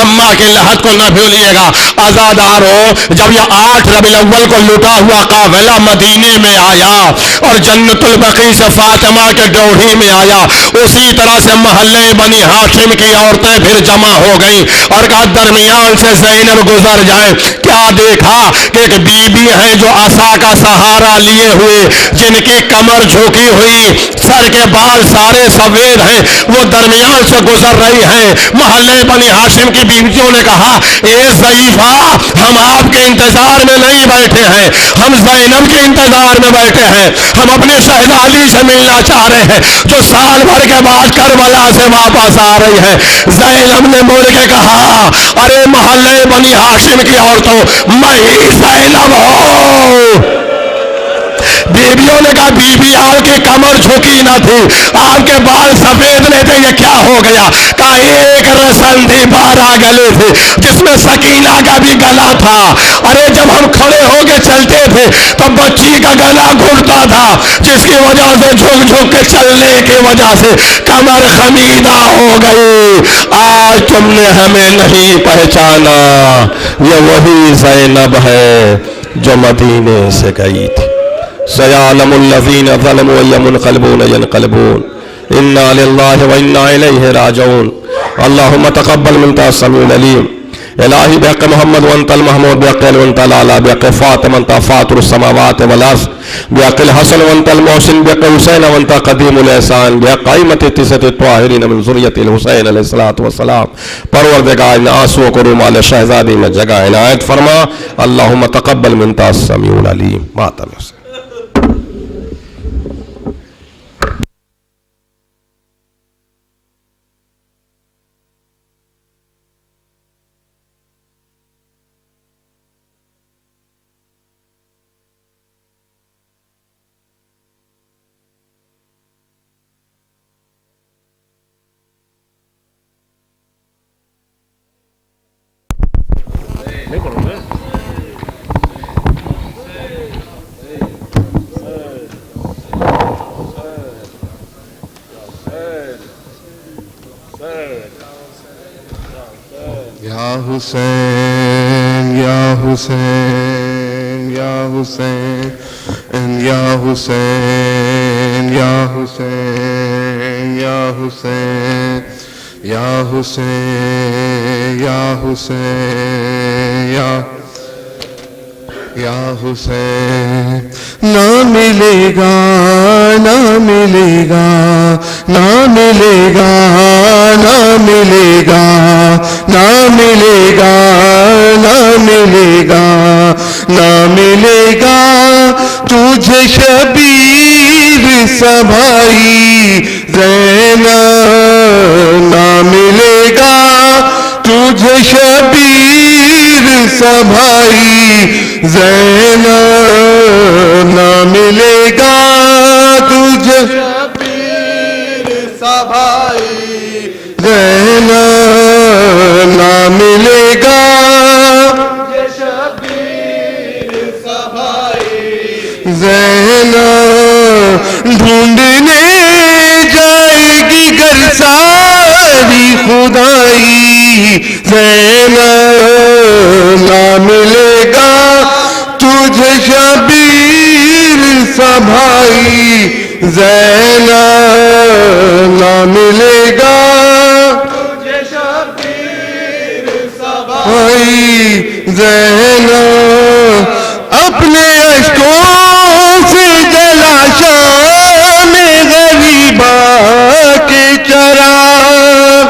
S6: اماں کے لحد کو نہ بھولیے گا. آزادارو, جب یہ 8 ربیع الاول کو لٹا ہوا قافلہ مدینے میں آیا اور جنت البقیع سے فاطمہ کے ڈوڑھی میں آیا, اسی طرح سے محلے بنی ہاشم کی عورتیں پھر جمع ہو گئیں اور کہا درمیان سے زینب گزر جائے. کیا دیکھا کہ ایک بی بی ہے جو عصا کا سہارا لیے ہوئے, جن کی کمر جھکی ہوئی, سر کے بال سارے سفید ہیں, وہ درمیان سے گزر رہی ہیں. محلے بنی ہاشم کی بیویوں نے کہا اے ضعیفہ, ہم آپ کے انتظار میں نہیں بیٹھے ہیں, ہم زینب کے انتظار میں بیٹھے ہیں, ہم اپنی شہزادی سے ملنا چاہ رہے ہیں جو سال بھر کے بعد کربلا سے واپس آ رہی ہے. زینب نے مڑ کے کہا ارے محلے بنی ہاشم کی عورتوں, میں ہی زینب ہوں. بیویوں نے کہا بی بی آپ کی کمر جھکی نہ تھی, آپ کے بال سفید نہیں تھے, یہ کیا ہو گیا؟ کہا ایک رسل تھی 12 گلے تھے جس میں سکینہ کا بھی گلا تھا. ارے جب ہم کھڑے ہو کے چلتے تھے تو بچی کا گلا گھٹتا تھا, جس کی وجہ سے جھک جھک کے چلنے کی وجہ سے کمر خمیدہ ہو گئی. آج تم نے ہمیں نہیں پہچانا, یہ وہی زینب ہے جو مدینے سے گئی تھی. سيعلم الذين ظلموا أي منقلبون ينقلبون إنا لله وإنا إليه راجعون. اللهم تقبل منك السميع العليم. الہی بحق محمد وانت المحمود بحق وانت العلا بحق فاطمہ انت فاطر السماوات والارض بحق الحسن وانت المحسن بحق حسین وانت قدیم الاحسان بحق ائمۃ التسعۃ الطاہرین من ذریۃ الحسین علیہ الصلوۃ والسلام. پروردگار ان آنسوؤں کو رومال شہزادی میں جگہ عنایت فرما. اللہم تقبل منك السميع العليم. ماتم حسین.
S7: Hussein, Ya Hussein, Ya Hussein, and Ya Hussein, Ya Hussein, Ya Hussein, Ya Hussein, Ya Hussein, Ya Hussein. نہ ملے گا, نہ ملے گا, نہ ملے گا, نہ ملے گا, نہ ملے گا, نہ ملے گا, نہ ملے گا تجھے شبیر سا بھائی زینب. نہ ملے گا تجھے شبیر سا بھائی زینب. نہ ملے گا تجھے شبیر سا بھائی زینب. نہ ملے گا تجھے شبیر سا بھائی زینب. ڈھونڈنے جائے گی گر ساری خدائی زینب. نہ ملے گا تجھے شبیر سا بھائی زینب. نہ ملے گا تجھے شبیر سا بھائی زینب. اپنے اشکوں سے جلا شام غریبہ کے چراغ.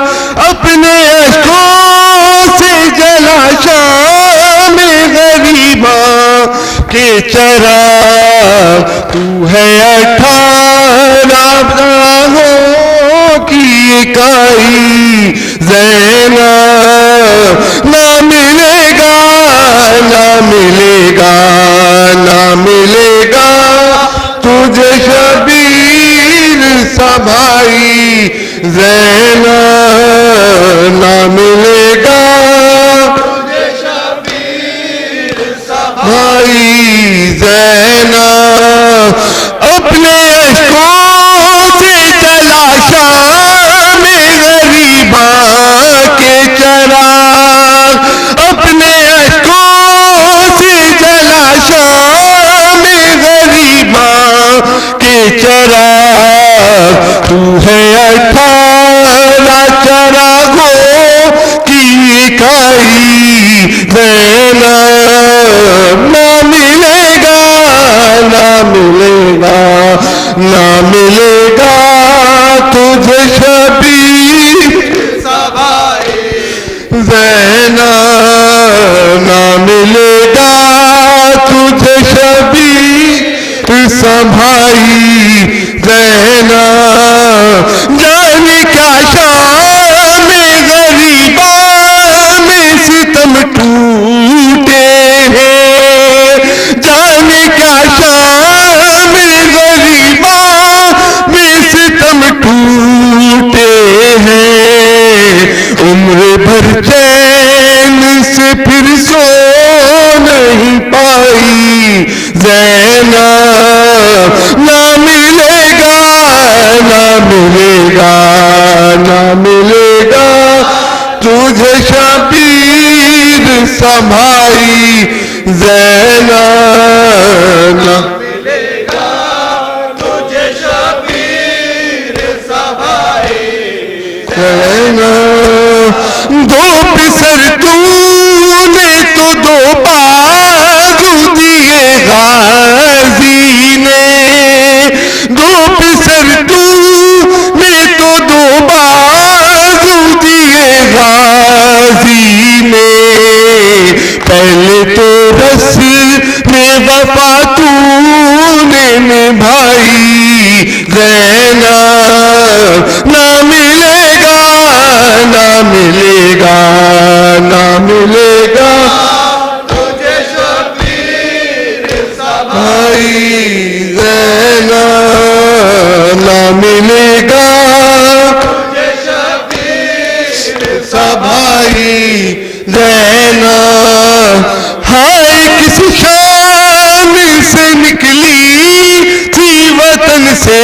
S7: اپنے اشکوں سے جلا شام غریبہ کے چراغ. تو ہے 18 راہوں کی اکائی زینب. نہ ملے گا, نہ ملے گا, نہ ملے گا تجھے شبیر سا بھائی زینب. نہ ملے گا تجھے شبیر سا بھائی زینب. اپنے اشکوں سے جلا شام غریبہ کے چراغ. زینب نہ دو پسر تو نے تو دو بازو دیے غازی نے دو پسر تو نے تو دو بازو دیے غازی نے پہلے تو رس میں وفا تو نے نبھائی زینب نہ ملے گا نہ ملے گا نہ ملے گا تجھے شبیر بھائی زینب نہ ملے گا تجھے شبیر بھائی زینب ہائے کس شان سے نکلی تھی وطن سے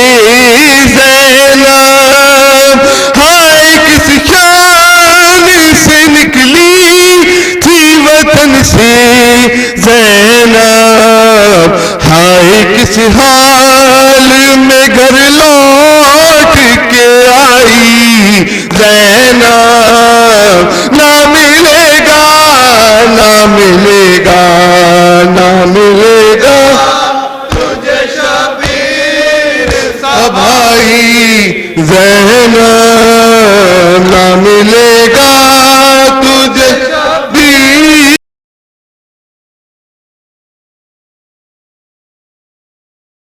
S7: زینب ہائے کس شان سے نکلی تھی وطن سے زینب ہائے کس حال میں گھر لوٹ کے آئی زینب نہ ملے گا نہ ملے گا نہ ملے گا تجھے شبیر بھائی زینب نہ ملے گا تجھے